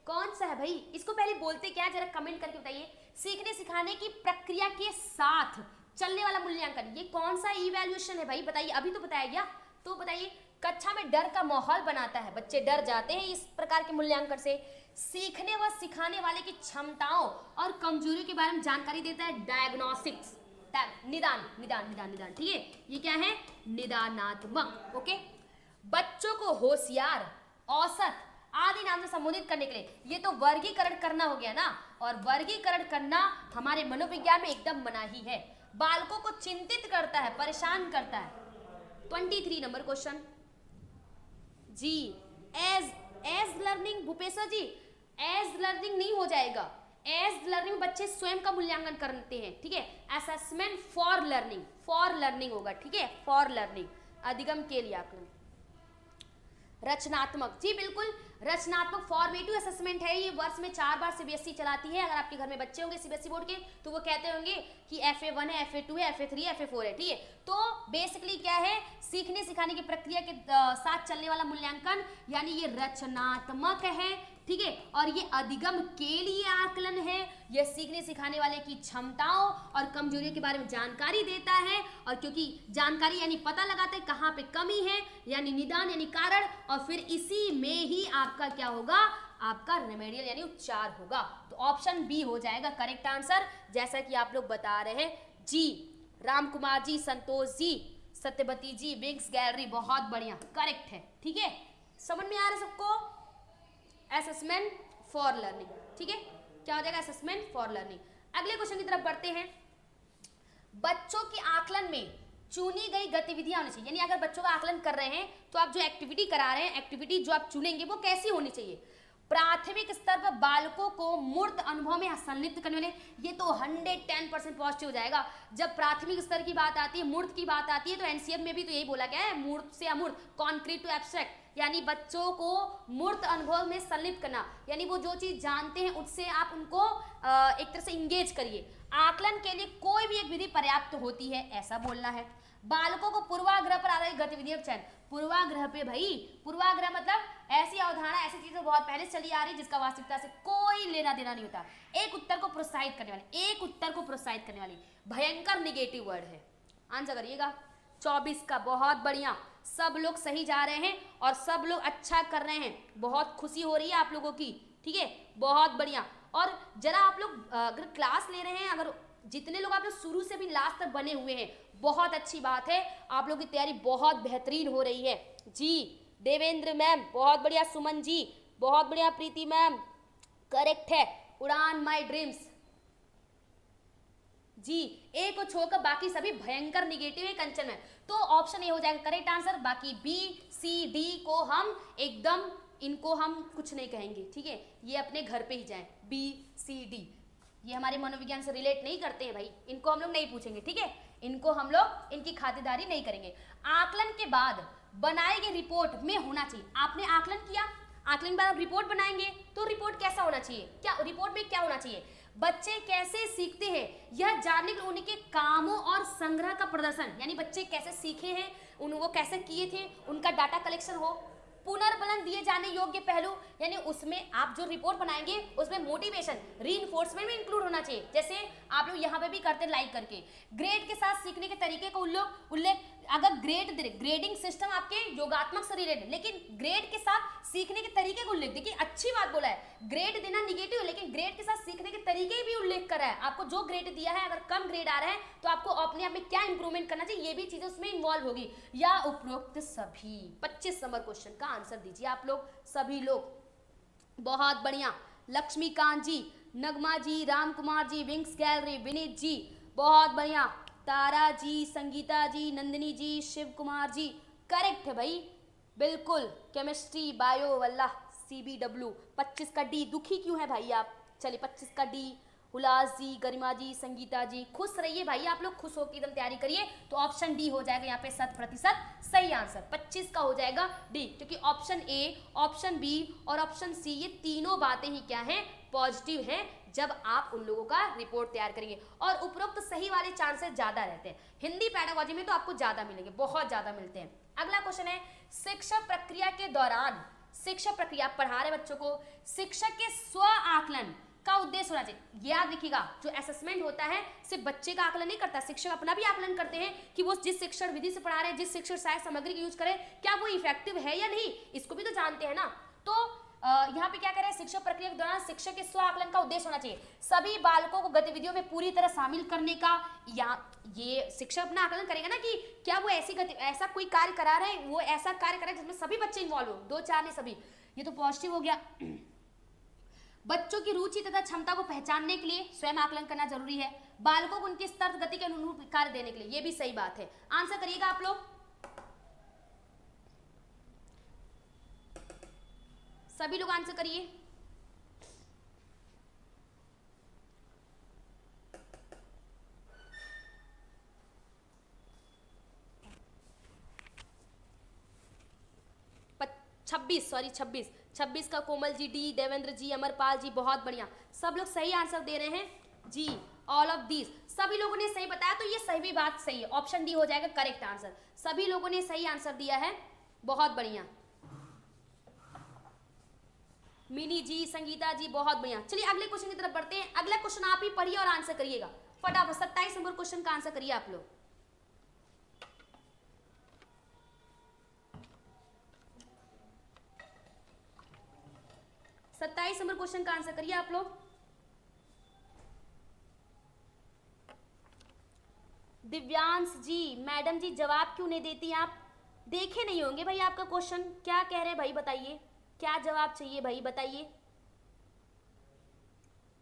कौन सा है भाई? इसको पहले बोलते क्या है, जरा कमेंट करके बताइए। सीखने सिखाने की प्रक्रिया के साथ चलने वाला मूल्यांकन, ये कौन सा इवैल्यूएशन है भाई? बताइए, अभी तो बताया गया, तो बताइए। कक्षा में डर का माहौल बनाता है, बच्चे डर जाते हैं इस प्रकार के मूल्यांकन से। सीखने व सिखाने वाले की क्षमताओं और कमजोरियों के बारे में जानकारी देता है। डायग्नोस्टिक्स, निदान निदान निदान निदान, ठीक है, ये क्या है? निदानात्मक, ओके। बच्चों को होशियार, औसत आदि नाम से संबोधित करने के लिए, ये तो वर्गीकरण करना हो गया ना, और वर्गीकरण करना हमारे मनोविज्ञान में एकदम मनाही है। बालकों को चिंतित करता है, परेशान करता है। 23 नंबर क्वेश्चन जी, एज लर्निंग, भूपेश्वर जी, एज लर्निंग नहीं हो जाएगा। एज लर्निंग बच्चे स्वयं का मूल्यांकन करते हैं, ठीक है। Assessment for learning, for learning होगा, ठीक है, फॉर लर्निंग, अधिगम के लिए आकलन। रचनात्मक, जी बिल्कुल, रचनात्मक फॉर्मेटिव असेसमेंट है, ये वर्ष में 4 बार सीबीएसई चलाती है। अगर आपके घर में बच्चे होंगे सीबीएसई बोर्ड के, तो वो कहते होंगे कि FA1 है, FA2 है, FA3 है, FA4 है, ठीक है। तो बेसिकली क्या है? सीखने सिखाने की प्रक्रिया के साथ चलने वाला मूल्यांकन, यानी ये रचनात्मक है, ठीक है, और ये अधिगम के लिए आकलन है। यह सीखने सिखाने वाले की क्षमताओं और कमजोरियों के बारे में जानकारी देता है, और क्योंकि जानकारी यानी पता लगाते हैं कहाँ पे कमी है, यानी निदान यानी कारण, और फिर इसी में ही आपका क्या होगा? आपका रेमेडियल यानी उपचार होगा। तो ऑप्शन बी हो जाएगा करेक्ट आंसर, जैसा कि आप लोग बता रहे हैं जी। राम कुमार जी, संतोष जी, सत्यवती जी, विंग्स गैलरी, बहुत बढ़िया, करेक्ट है, ठीक है। समझ में आ रहा है सबको? असेसमेंट फॉर लर्निंग, ठीक है, क्या हो जाएगा? Assessment for learning. अगले क्वेश्चन की तरफ बढ़ते हैं। बच्चों के आकलन में चुनी गई गतिविधियां होनी चाहिए, यानी अगर बच्चों का आकलन कर रहे हैं तो आप जो एक्टिविटी करा रहे हैं, एक्टिविटी जो आप चुनेंगे वो कैसी होनी चाहिए? प्राथमिक स्तर पर बालकों को मूर्त अनुभव में संलिप्त करने वाले, ये तो 110% पॉजिटिव हो जाएगा। जब प्राथमिक स्तर की बात आती है, मूर्त की बात आती है, तो एनसीएफ में भी तो यही बोला गया है, मूर्त से अमूर्त, कॉन्क्रीट टू एब्स्ट्रैक्ट, यानी बच्चों को मूर्त अनुभव में संलिप्त करना, यानी वो जो चीज जानते हैं उससे आप उनको एक तरह से इंगेज करिए। आकलन के लिए कोई भी एक विधि पर्याप्त होती है, ऐसा बोलना है। बालकों को पूर्वाग्रह पर आधारित गतिविधियों का चयन, पूर्वाग्रह पे भाई, पूर्वाग्रह मतलब ऐसी अवधारणा, ऐसी चीजें बहुत पहले चली आ रही जिसका वास्तविकता से कोई लेना देना नहीं होता। एक उत्तर को प्रोत्साहित करने वाली, एक उत्तर को प्रोत्साहित करने वाली, भयंकर निगेटिव वर्ड है। आंसर करिएगा 24 का, बहुत बढ़िया, सब लोग सही जा रहे हैं और सब लोग अच्छा कर रहे हैं, बहुत खुशी हो रही है आप लोगों की, ठीक है, बहुत बढ़िया। और जरा आप लोग अगर क्लास ले रहे हैं, अगर जितने लोग आप लोग शुरू से भी लास्ट तक बने हुए हैं, बहुत अच्छी बात है, आप लोग की तैयारी बहुत बेहतरीन हो रही है जी। देवेंद्र मैम बहुत बढ़िया, सुमन जी बहुत बढ़िया, प्रीति मैम करेक्ट है, उड़ान माय ड्रीम्स जी। ए को छोड़कर बाकी सभी भयंकर निगेटिव है कंचन में, तो ऑप्शन ए हो जाएगा करेक्ट आंसर। बाकी बी सी डी को हम एकदम, इनको हम कुछ नहीं कहेंगे, ठीक है, ये अपने घर पे ही जाएं। बी सी डी ये हमारे मनोविज्ञान से रिलेट नहीं करते हैं भाई, इनको हम लोग नहीं पूछेंगे, ठीक है, इनको हम लोग इनकी खातिरदारी नहीं करेंगे। आकलन के बाद बनाई गई रिपोर्ट में होना चाहिए, आपने आकलन किया, आकलन के बाद आप रिपोर्ट बनाएंगे तो रिपोर्ट कैसा होना चाहिए, क्या रिपोर्ट में क्या होना चाहिए, बच्चे कैसे सीखते हैं यह जानने के लिए उनके कामों और संग्रह का प्रदर्शन, यानी बच्चे कैसे सीखे हैं, वो कैसे किए थे, उनका डाटा कलेक्शन हो। पुनर्बलन दिए जाने योग्य पहलू, यानी उसमें आप जो रिपोर्ट बनाएंगे उसमें मोटिवेशन, रीइंफोर्समेंट भी इंक्लूड होना चाहिए, जैसे आप लोग यहाँ पे भी करते हैं लाइक करके। ग्रेड के साथ सीखने के तरीके का उल्लेख, अगर ग्रेडिंग सिस्टम आपके योगात्मक से रिलेटेड, लेकिन ग्रेड के साथ सीखने के तरीके का उल्लेख, देखिए अच्छी बात बोला है, ग्रेड देना निगेटिव, लेकिन ग्रेड के साथ सीखने के तरीके भी उल्लेख कर रहा है। आपको जो ग्रेड दिया है, अगर कम ग्रेड आ रहा है तो आपको अपने आप में क्या इंप्रूवमेंट करना चाहिए, ये भी चीजें उसमें इन्वॉल्व होगी। या उपरोक्त सभी 25 नंबर क्वेश्चन का आंसर दीजिए आप लोग सभी लोग, बहुत बढ़िया। लक्ष्मीकांत जी, नगमा जी, राम कुमार जी, विंग्स गैलरी, विनीत जी बहुत बढ़िया, तारा जी, संगीता जी, नंदिनी जी, शिव कुमार जी करेक्ट है भाई, बिल्कुल। केमिस्ट्री, बायो, वल्लाह, CBW 25 का डी, दुखी क्यों है भाई आप, चलिए 25 का डी। हुलास जी, गरिमा जी, संगीता जी, खुश रहिए भाई, आप लोग खुश होकर एकदम तैयारी करिए, तो ऑप्शन डी हो जाएगा यहाँ पे 100% सही आंसर, 25 का हो जाएगा डी, क्योंकि ऑप्शन ए, ऑप्शन बी और ऑप्शन सी ये तीनों बातें ही क्या हैं, पॉजिटिव हैं जब आप उन लोगों का रिपोर्ट तैयार करेंगे, और उपरोक्त सही वाले चांसेस ज्यादा रहते हैं। हिंदी पैडागोजी में तो आपको ज्यादा मिलेंगे, बहुत ज्यादा मिलते हैं। अगला क्वेश्चन है, शिक्षा प्रक्रिया के दौरान, शिक्षा प्रक्रिया पढ़ा रहे बच्चों को, शिक्षक के स्व आकलन का उद्देश्य होना चाहिए। याद रखिएगा, जो असेसमेंट होता है सिर्फ बच्चे का आकलन नहीं करता, शिक्षक अपना भी आकलन करते हैं कि वो जिस शिक्षण विधि से पढ़ा रहे हैं, जिस शिक्षण सहायक सामग्री का यूज करें, क्या वो इफेक्टिव है या नहीं, इसको भी तो जानते हैं ना। तो यहाँ पे क्या करें, शिक्षा प्रक्रिया के दौरान शिक्षक के स्व आकलन का उद्देश्य होना चाहिए सभी बालकों को गतिविधियों में पूरी तरह शामिल करने का, या ये शिक्षक अपना आकलन करेगा ना कि क्या वो ऐसा कोई कार्य करा रहे हैं, वो ऐसा कार्य करा जिसमें सभी बच्चे इन्वॉल्व हो, 2-4 नहीं सभी, ये तो पॉजिटिव हो गया। बच्चों की रुचि तथा क्षमता को पहचानने के लिए स्वयं आकलन करना जरूरी है, बालकों को उनकी स्तर गति के अनुरूप कार्य देने के लिए, ये भी सही बात है। आंसर करिएगा आप लोग, सभी लोग आंसर करिए। छब्बीस का कोमल जी, डी, देवेंद्र जी, अमरपाल जी बहुत बढ़िया, सब लोग सही आंसर दे रहे हैं जी। ऑल ऑफ दीज, सभी लोगों ने सही बताया, तो ये सही भी बात सही है, ऑप्शन डी हो जाएगा करेक्ट आंसर, सभी लोगों ने सही आंसर दिया है, बहुत बढ़िया। मिनी जी, संगीता जी बहुत बढ़िया। चलिए अगले क्वेश्चन की तरफ बढ़ते हैं, अगला क्वेश्चन आप ही पढ़िए और आंसर करिएगा फटाफट। 27 नंबर क्वेश्चन का आंसर करिए आप लोग। नंबर क्वेश्चन का आंसर करिए आप लोग। दिव्यांश जी, मैडम जी जवाब क्यों नहीं देती आप, देखे नहीं होंगे भाई आपका क्वेश्चन, क्या कह रहे हैं भाई बताइए, क्या जवाब चाहिए भाई बताइए।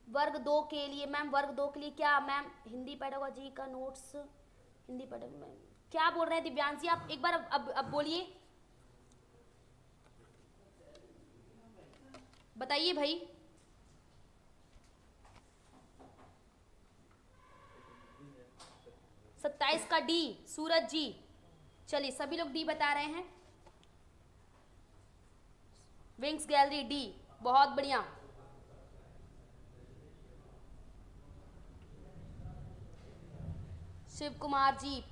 वर्ग 2 के लिए मैम, वर्ग 2 के लिए क्या मैम, हिंदी पेडागोजी का नोट्स, हिंदी पेडागोजी क्या बोल रहे हैं दिव्यांश जी, आप एक बार अब बोलिए। बताइए भाई। सत्ताईस का डी, सूरज जी। चलिए सभी लोग डी बता रहे हैं। विंग्स गैलरी डी, बहुत बढ़िया। शिव कुमार जी,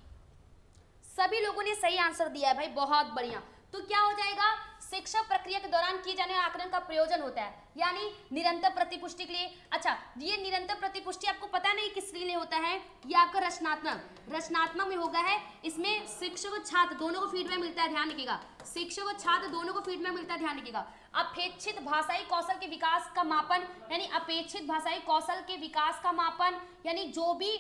सभी लोगों ने सही आंसर दिया है भाई, बहुत बढ़िया। तो क्या हो जाएगा, शिक्षा प्रक्रिया के दौरान किए जाने वाले आकलन का प्रयोजन होता है, यानी निरंतर प्रतिपुष्टि के लिए। अच्छा, ये निरंतर प्रतिपुष्टि आपको पता नहीं किस लिए होता है, ये आपका रचनात्मक में होगा है। इसमें शिक्षक और छात्र दोनों को फीडबैक मिलता है, ध्यान रखिएगा। शिक्षक और छात्र दोनों को फीडबैक मिलता है, ध्यान रखिएगा। अपेक्षित भाषाई कौशल के विकास का मापन, यानी अपेक्षित भाषाई कौशल के विकास का मापन, यानी जो भी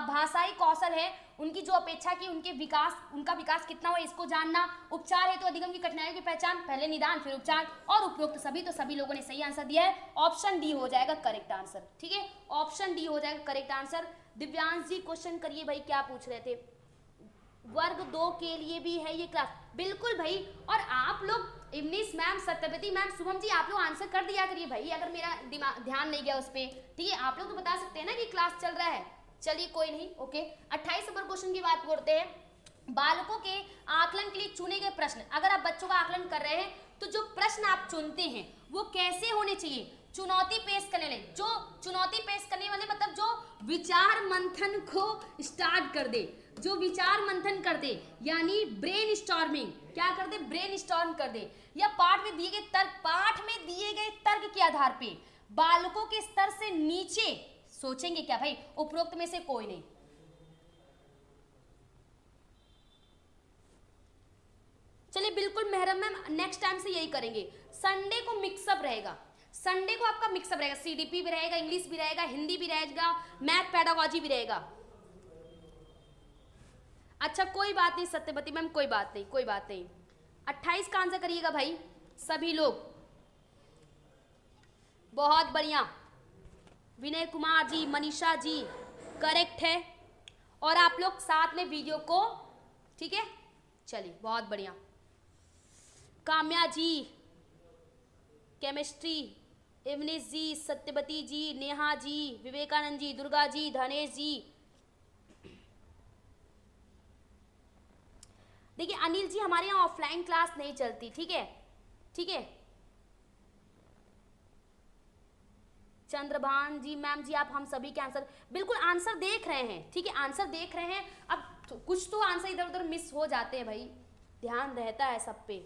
भाषाई कौशल है उनकी जो अपेक्षा की उनका विकास कितना हो इसको जानना। उपचार है तो अधिगम की कठिनाइयों की पहचान, पहले निदान फिर उपचार और उपरोक्त सभी। तो सभी लोगों ने सही आंसर दिया है, ऑप्शन डी हो जाएगा करेक्ट आंसर। ठीक है, ऑप्शन डी हो जाएगा करेक्ट आंसर। दिव्यांश जी क्वेश्चन करिए भाई, क्या पूछ रहे थे। वर्ग 2 के लिए भी है ये क्लास, बिल्कुल भाई। और आप लोग इवनिस मैम, सत्यवती मैम, शुभम जी, आप लोग आंसर कर दिया करिए भाई, अगर मेरा दिमाग ध्यान नहीं गया उस पर। ठीक है, आप लोग तो बता सकते हैं ना कि क्लास चल रहा है। चलिए कोई नहीं, ओके। 28 नंबर क्वेश्चन की बात करते हैं। बालकों के आकलन के लिए चुने गए प्रश्न। अगर आप बच्चों का आकलन कर रहे हैं तो जो प्रश्न आप चुनते हैं वो कैसे होने चाहिए, चुनौती पेश करने वाले। जो चुनौती पेश करने वाले मतलब जो विचार मंथन को स्टार्ट कर दे, जो विचार मंथन कर दे, यानी ब्रेन स्टॉर्मिंग, क्या कर दे, ब्रेन स्टॉर्म कर दे। या पाठ में दिए गए तर्क के आधार पे बालकों के स्तर से नीचे सोचेंगे क्या भाई, उपरोक्त में से कोई नहीं। चलिए बिल्कुल मेहरम मैम, नेक्स्ट टाइम से यही करेंगे। संडे को मिक्सअप रहेगा, संडे को आपका मिक्सअप रहेगा, सीडीपी भी रहेगा, इंग्लिश भी रहेगा, हिंदी भी रहेगा, मैथ पेडागोजी भी रहेगा। अच्छा कोई बात नहीं सत्यवती मैम, कोई बात नहीं। 28 का आंसर करिएगा भाई सभी लोग, बहुत बढ़िया। विनय कुमार जी, मनीषा जी, करेक्ट है। और आप लोग साथ में वीडियो को, ठीक है, चलिए बहुत बढ़िया। काम्या जी केमिस्ट्री, इवनिश जी, सत्यवती जी, नेहा जी, विवेकानंद जी, दुर्गा जी, धनेश जी। देखिए अनिल जी, हमारे यहाँ ऑफलाइन क्लास नहीं चलती, ठीक है। चंद्रभान जी, मैम जी, आप हम सभी के आंसर बिल्कुल आंसर देख रहे हैं, ठीक है, आंसर देख रहे हैं। अब कुछ तो आंसर इधर उधर मिस हो जाते हैं भाई, ध्यान रहता है सब पे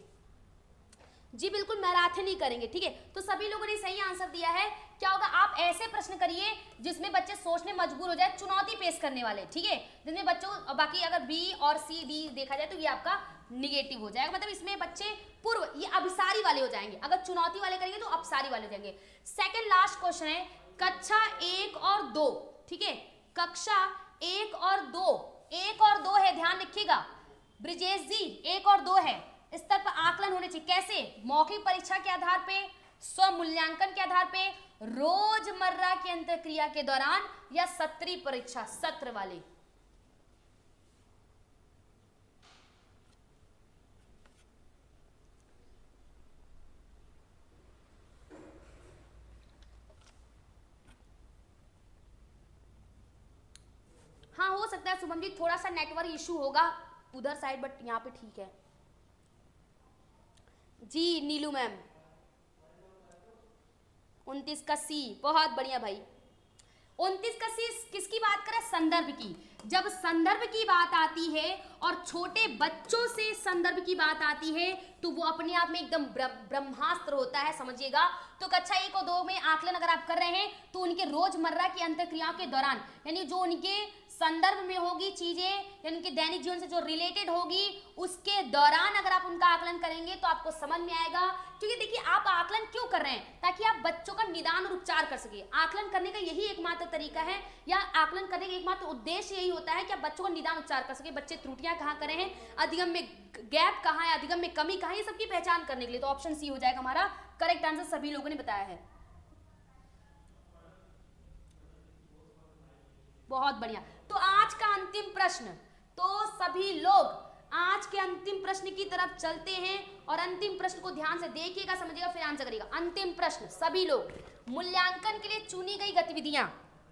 जी, बिल्कुल मैराथन ही करेंगे, ठीक है। तो सभी लोगों ने सही आंसर दिया है। क्या होगा, आप ऐसे प्रश्न करिए जिसमें बच्चे सोचने मजबूर हो जाए, चुनौती पेश करने वाले, ठीक है, जिसमें बच्चों, बाकी अगर बी और सी डी देखा जाए तो ये आपका निगेटिव हो जाएगा, मतलब इसमें बच्चे पूर्व, ये अभिसारी वाले हो जाएंगे। अगर चुनौती वाले करेंगे तो अपसारी वाले हो जाएंगे। सेकेंड लास्ट क्वेश्चन है, कक्षा 1 और 2, ठीक है, कक्षा 1 और 2 है, ध्यान रखिएगा ब्रिजेश जी, 1 और 2 है, स्तर पर आकलन होने चाहिए। कैसे, मौखिक परीक्षा के आधार पे, स्व मूल्यांकन के आधार पे, रोजमर्रा की अंतःक्रिया के दौरान, या सत्रीय परीक्षा, सत्र वाले। हाँ हो सकता है शुभम जी, थोड़ा सा नेटवर्क इशू होगा उधर साइड, बट यहाँ पे ठीक है जी। नीलू मैम 29 का सी, बहुत बढ़िया भाई। 29 का सी किसकी बात करें, संदर्भ की। जब संदर्भ की बात आती है और छोटे बच्चों से संदर्भ की बात आती है तो वो अपने आप में एकदम ब्रह्मास्त्र होता है, समझिएगा। तो कक्षा 1 और 2 में आकलन अगर आप कर रहे हैं तो उनके रोजमर्रा की अंतःक्रियाओं के दौरान, यानी जो उनके संदर्भ में होगी चीजें, यानी कि दैनिक जीवन से जो रिलेटेड होगी, उसके दौरान अगर आप उनका आकलन करेंगे तो आपको समझ में आएगा। क्योंकि देखिए आप आकलन क्यों कर रहे हैं, ताकि आप बच्चों का निदान और उपचार कर सके। आकलन करने का यही एकमात्र तरीका है, या आकलन करने का एकमात्र उद्देश्य यही होता है कि आप बच्चों का निदान उपचार कर सके, बच्चे त्रुटियां कहाँ करे हैं, अधिगम में गैप कहाँ है, अधिगम में कमी कहाँ है, ये सबकी पहचान करने के लिए। तो ऑप्शन सी हो जाएगा हमारा करेक्ट आंसर, सभी लोगों ने बताया है, बहुत बढ़िया। तो आज का अंतिम प्रश्न, तो सभी लोग आज के अंतिम प्रश्न की तरफ चलते हैं और अंतिम प्रश्न को ध्यान से देखिएगा, समझिएगा, फिर आंसर करिएगा। अंतिम प्रश्न, सभी लोग, मूल्यांकन के लिए चुनी गई गतिविधियां,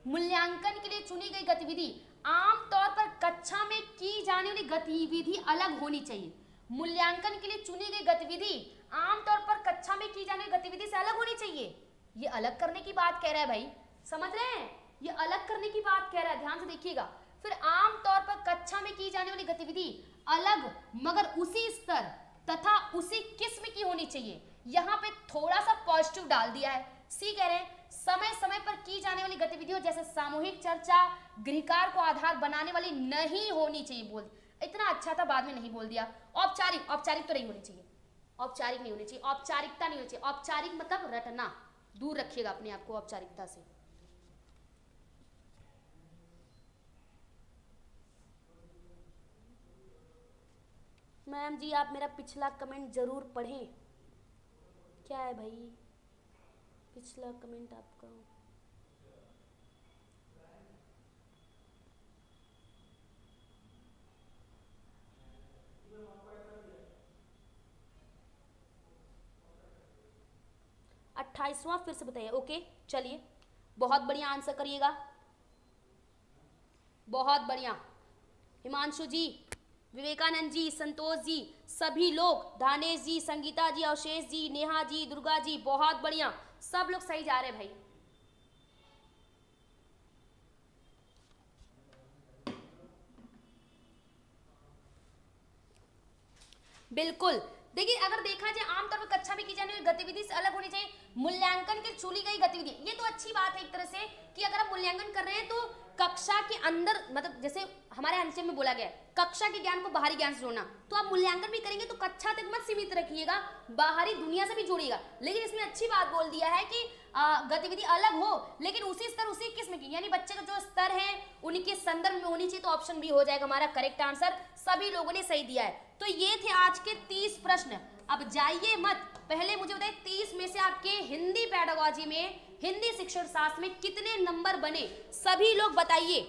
मूल्यांकन के लिए चुनी गई गतिविधि आमतौर पर कक्षा में की जाने वाली गतिविधि अलग होनी चाहिए। मूल्यांकन के लिए चुनी गई गतिविधि आमतौर पर कक्षा में की जाने वाली गतिविधि से अलग होनी चाहिए। ये अलग करने की बात कह रहा है भाई, समझ रहे हैं, ये अलग करने की बात कह रहा है, ध्यान से देखिएगा। फिर आमतौर पर कक्षा में की जाने वाली गतिविधि अलग मगर उसी स्तर तथा उसी किस्म की होनी चाहिए। यहाँ पे थोड़ा सा पॉजिटिव डाल दिया है। सी कह रहे हैं समय समय पर की जाने वाली गतिविधियों जैसे सामूहिक चर्चा गृहकार को आधार बनाने वाली नहीं होनी चाहिए। बोल इतना अच्छा था, बाद में नहीं बोल दिया। औपचारिक, औपचारिक तो नहीं होनी चाहिए, औपचारिक नहीं होनी चाहिए, औपचारिकता नहीं होनी चाहिए। औपचारिक मतलब रटना, दूर रखिएगा अपने आप को औपचारिकता से। मैम जी आप मेरा पिछला कमेंट जरूर पढ़ें। क्या है भाई पिछला कमेंट आपका? अट्ठाईसवां फिर से बताइए। ओके चलिए, बहुत बढ़िया आंसर करिएगा, बहुत बढ़िया। हिमांशु जी, विवेकानंद जी, संतोष जी, सभी लोग, धानेश जी, संगीता जी, अवशेष जी, नेहा जी, दुर्गा जी, बहुत बढ़िया, सब लोग सही जा रहे हैं भाई। बिल्कुल, देखिए अगर देखा जाए आमतौर पर कक्षा में की जाने वाली गतिविधि से अलग होनी चाहिए। मूल्यांकन की चुनी गई गतिविधि, ये तो अच्छी बात है एक तरह से कि अगर आप मूल्यांकन कर रहे हैं तो कक्षा के अंदर, मतलब जैसे हमारे अंश में बोला गया है कक्षा के ज्ञान को बाहरी ज्ञान से जोड़ना, तो आप मूल्यांकन भी करेंगे तो कक्षा तक मत सीमित रखिएगा, बाहरी दुनिया से भी जोड़िएगा। लेकिन इसमें अच्छी बात बोल दिया है कि गतिविधि अलग हो लेकिन उसी स्तर उसी किस्म की, यानी बच्चे का जो स्तर है उनके संदर्भ में होनी चाहिए। तो ऑप्शन बी हो जाएगा हमारा करेक्ट आंसर। सभी लोगों ने सही दिया है। तो ये थे आज के 30 प्रश्न। अब जाइए मत, पहले मुझे बताइए 30 में से आपके हिंदी पेडागोजी में, हिंदी शिक्षण शास्त्र में कितने नंबर बने? सभी लोग बताइए,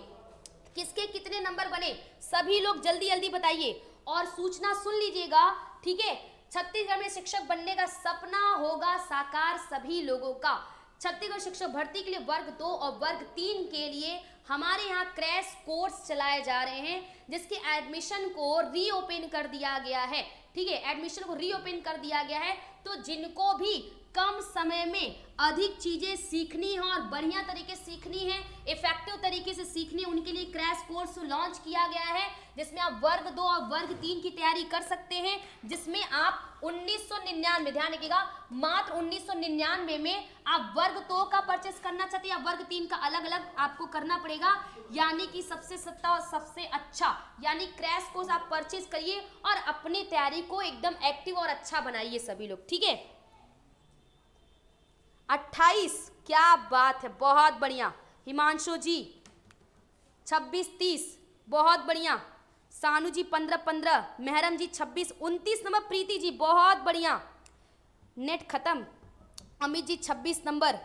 किसके कितने नंबर बने? सभी लोग जल्दी जल्दी बताइए और सूचना सुन लीजिएगा, ठीक है। छत्तीसगढ़ में शिक्षक बनने का सपना होगा साकार सभी लोगों का। छत्तीसगढ़ शिक्षक भर्ती के लिए वर्ग 2 और वर्ग 3 के लिए हमारे यहाँ क्रैश कोर्स चलाए जा रहे हैं, जिसके एडमिशन को रीओपन कर दिया गया है, ठीक है, एडमिशन को रीओपन कर दिया गया है। तो जिनको भी कम समय में अधिक चीजें सीखनी है और बढ़िया तरीके से सीखनी है, इफेक्टिव तरीके से सीखनी है, उनके लिए क्रैश कोर्स लॉन्च किया गया है, जिसमें आप वर्ग 2 और वर्ग 3 की तैयारी कर सकते हैं, जिसमें आप 1999, ध्यान रखिएगा, मात्र 1999 में आप वर्ग 2 का परचेस करना चाहते हैं या वर्ग 3 का अलग अलग आपको करना पड़ेगा, यानी कि सबसे सस्ता और सबसे अच्छा, यानी क्रैश कोर्स आप परचेस करिए और अपनी तैयारी को एकदम एक्टिव और अच्छा बनाइए सभी लोग, ठीक है। 28, क्या बात है, बहुत बढ़िया। हिमांशु जी 26-30, बहुत बढ़िया। सानू जी 15-15, महरम जी 26-29 नंबर, प्रीति जी बहुत बढ़िया। नेट खत्म, अमित जी 26 नंबर।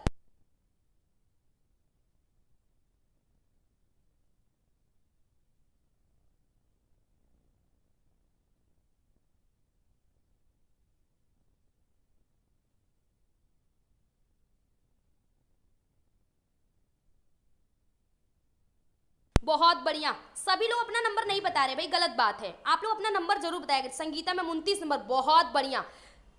बहुत बढ़िया, सभी लोग अपना नंबर नहीं बता रहे भाई, गलत बात है, आप लोग अपना नंबर जरूर बताएंगे। संगीता में 29 नंबर, बहुत बढ़िया।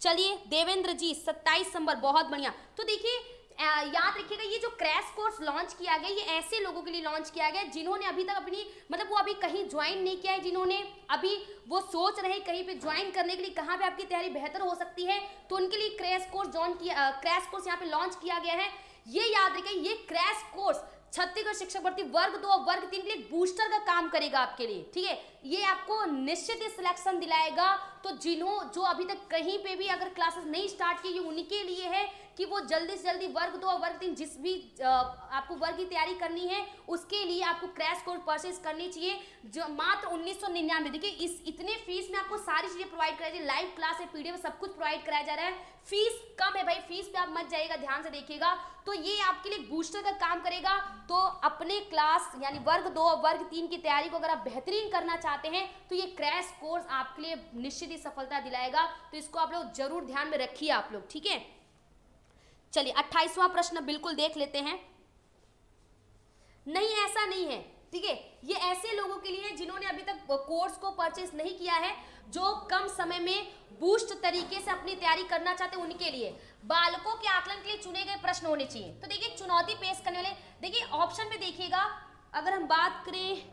चलिए देवेंद्र जी 27 नंबर, बहुत बढ़िया। तो देखिए याद रखिएगा, ये जो क्रैश कोर्स लॉन्च किया गया ये ऐसे लोगों के लिए लॉन्च किया गया जिन्होंने अभी तक अपनी, मतलब वो अभी कहीं ज्वाइन नहीं किया है, जिन्होंने अभी वो सोच रहे हैं कहीं पे ज्वाइन करने के लिए, कहाँ पे आपकी तैयारी बेहतर हो सकती है, तो उनके लिए क्रैश कोर्स क्रैश कोर्स यहाँ पे लॉन्च किया गया है। ये याद रखिए, ये क्रैश कोर्स छत्तीसगढ़ शिक्षक भर्ती वर्ग 2 और वर्ग 3 के लिए बूस्टर का काम करेगा आपके लिए, ठीक है। ये आपको निश्चित सिलेक्शन दिलाएगा। तो जिन्हों जो अभी तक कहीं पे भी अगर क्लासेस नहीं स्टार्ट की, ये उनके लिए है कि वो जल्दी से जल्दी वर्ग 2 और वर्ग 3 जिस भी आपको वर्ग की तैयारी करनी है उसके लिए आपको क्रैश कोर्स परचेज करनी चाहिए, जो मात्र 1999। देखिए इस इतने फीस में आपको सारी चीजें प्रोवाइड कराई जाए, लाइव क्लास है, पीडीएफ सब कुछ प्रोवाइड कराया जा रहा है। फीस कम है भाई, फीस पे आप मत जाइएगा, ध्यान से देखिएगा। तो ये आपके लिए बूस्टर का काम करेगा। तो अपने क्लास यानी वर्ग 2 और वर्ग 3 की तैयारी को अगर आप बेहतरीन करना चाहते हैं तो ये क्रैश कोर्स आपके लिए निश्चित ही सफलता दिलाएगा। तो इसको आप लोग जरूर ध्यान में रखिए आप लोग, ठीक है। चलिए 28वां प्रश्न बिल्कुल देख लेते हैं। नहीं, ऐसा नहीं है, ठीक है। ये ऐसे लोगों के लिए जिन्होंने अभी तक कोर्स को परचेज नहीं किया है, जो कम समय में बूस्ट तरीके से अपनी तैयारी करना चाहते हैं, उनके लिए बालकों के आकलन के लिए चुने गए प्रश्न होने चाहिए। तो देखिए चुनौती पेश करने वाले, देखिए ऑप्शन में देखिएगा, अगर हम बात करें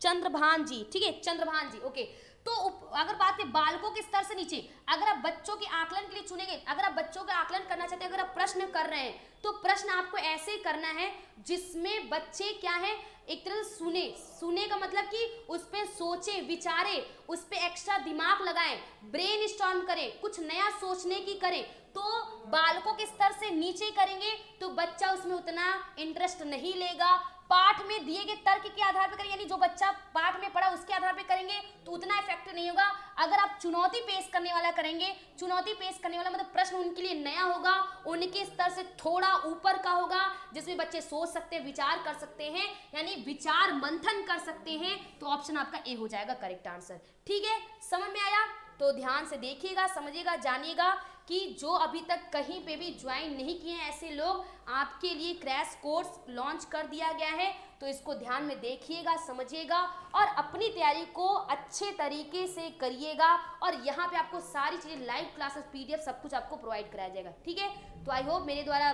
चंद्रभान जी, ठीक है, चंद्रभान जी, ओके। तो अगर बात करें बालकों के स्तर से नीचे, अगर आप बच्चों के आकलन के लिए चुने गए, अगर आप बच्चों का आकलन करना चाहते हैं, अगर आप प्रश्न कर रहे हैं तो प्रश्न आपको ऐसे करना है जिसमें बच्चे क्या है, एक तरह से सुने का मतलब कि उस पर सोचे, विचारे, उस पर एक्स्ट्रा दिमाग लगाएं, ब्रेन स्टॉर्म करें, कुछ नया सोचने की करें। तो बालकों के स्तर से नीचे करेंगे तो बच्चा उसमें उतना इंटरेस्ट नहीं लेगा। पाठ में दिए गए तर्क के आधार पर करेंगे, यानी जो बच्चा पाठ में पढ़ा उसके आधार पर करेंगे तो उतना इफेक्टिव नहीं होगा। अगर आप चुनौती पेश करने वाला करेंगे, चुनौती पेश करने वाला मतलब प्रश्न उनके लिए नया होगा, उनके स्तर से थोड़ा ऊपर का होगा, जिसमें बच्चे सोच सकते हैं, विचार कर सकते हैं, यानी विचार मंथन कर सकते हैं, तो ऑप्शन आपका ए हो जाएगा करेक्ट आंसर, ठीक है। समझ में आया? तो ध्यान से देखिएगा, समझिएगा, जानिएगा कि जो अभी तक कहीं पे भी ज्वाइन नहीं किए हैं ऐसे लोग, आपके लिए क्रैश कोर्स लॉन्च कर दिया गया है। तो इसको ध्यान में देखिएगा, समझिएगा और अपनी तैयारी को अच्छे तरीके से करिएगा। और यहाँ पे आपको सारी चीज़ें, लाइव क्लासेस, पीडीएफ सब कुछ आपको प्रोवाइड कराया जाएगा, ठीक है। तो आई होप मेरे द्वारा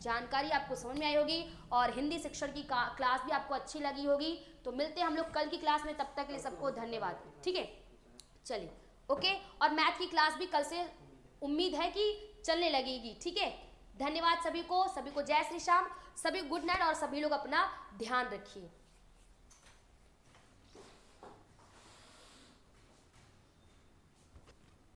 जानकारी आपको समझ में आई होगी और हिंदी शिक्षण की क्लास भी आपको अच्छी लगी होगी। तो मिलते हैं हम लोग कल की क्लास में, तब तक के लिए सबको धन्यवाद, ठीक है। चलिए ओके, और मैथ की क्लास भी कल से उम्मीद है कि चलने लगेगी, ठीक है। धन्यवाद सभी को, जय श्री श्याम, सभी गुड नाइट और सभी लोग अपना ध्यान रखिए।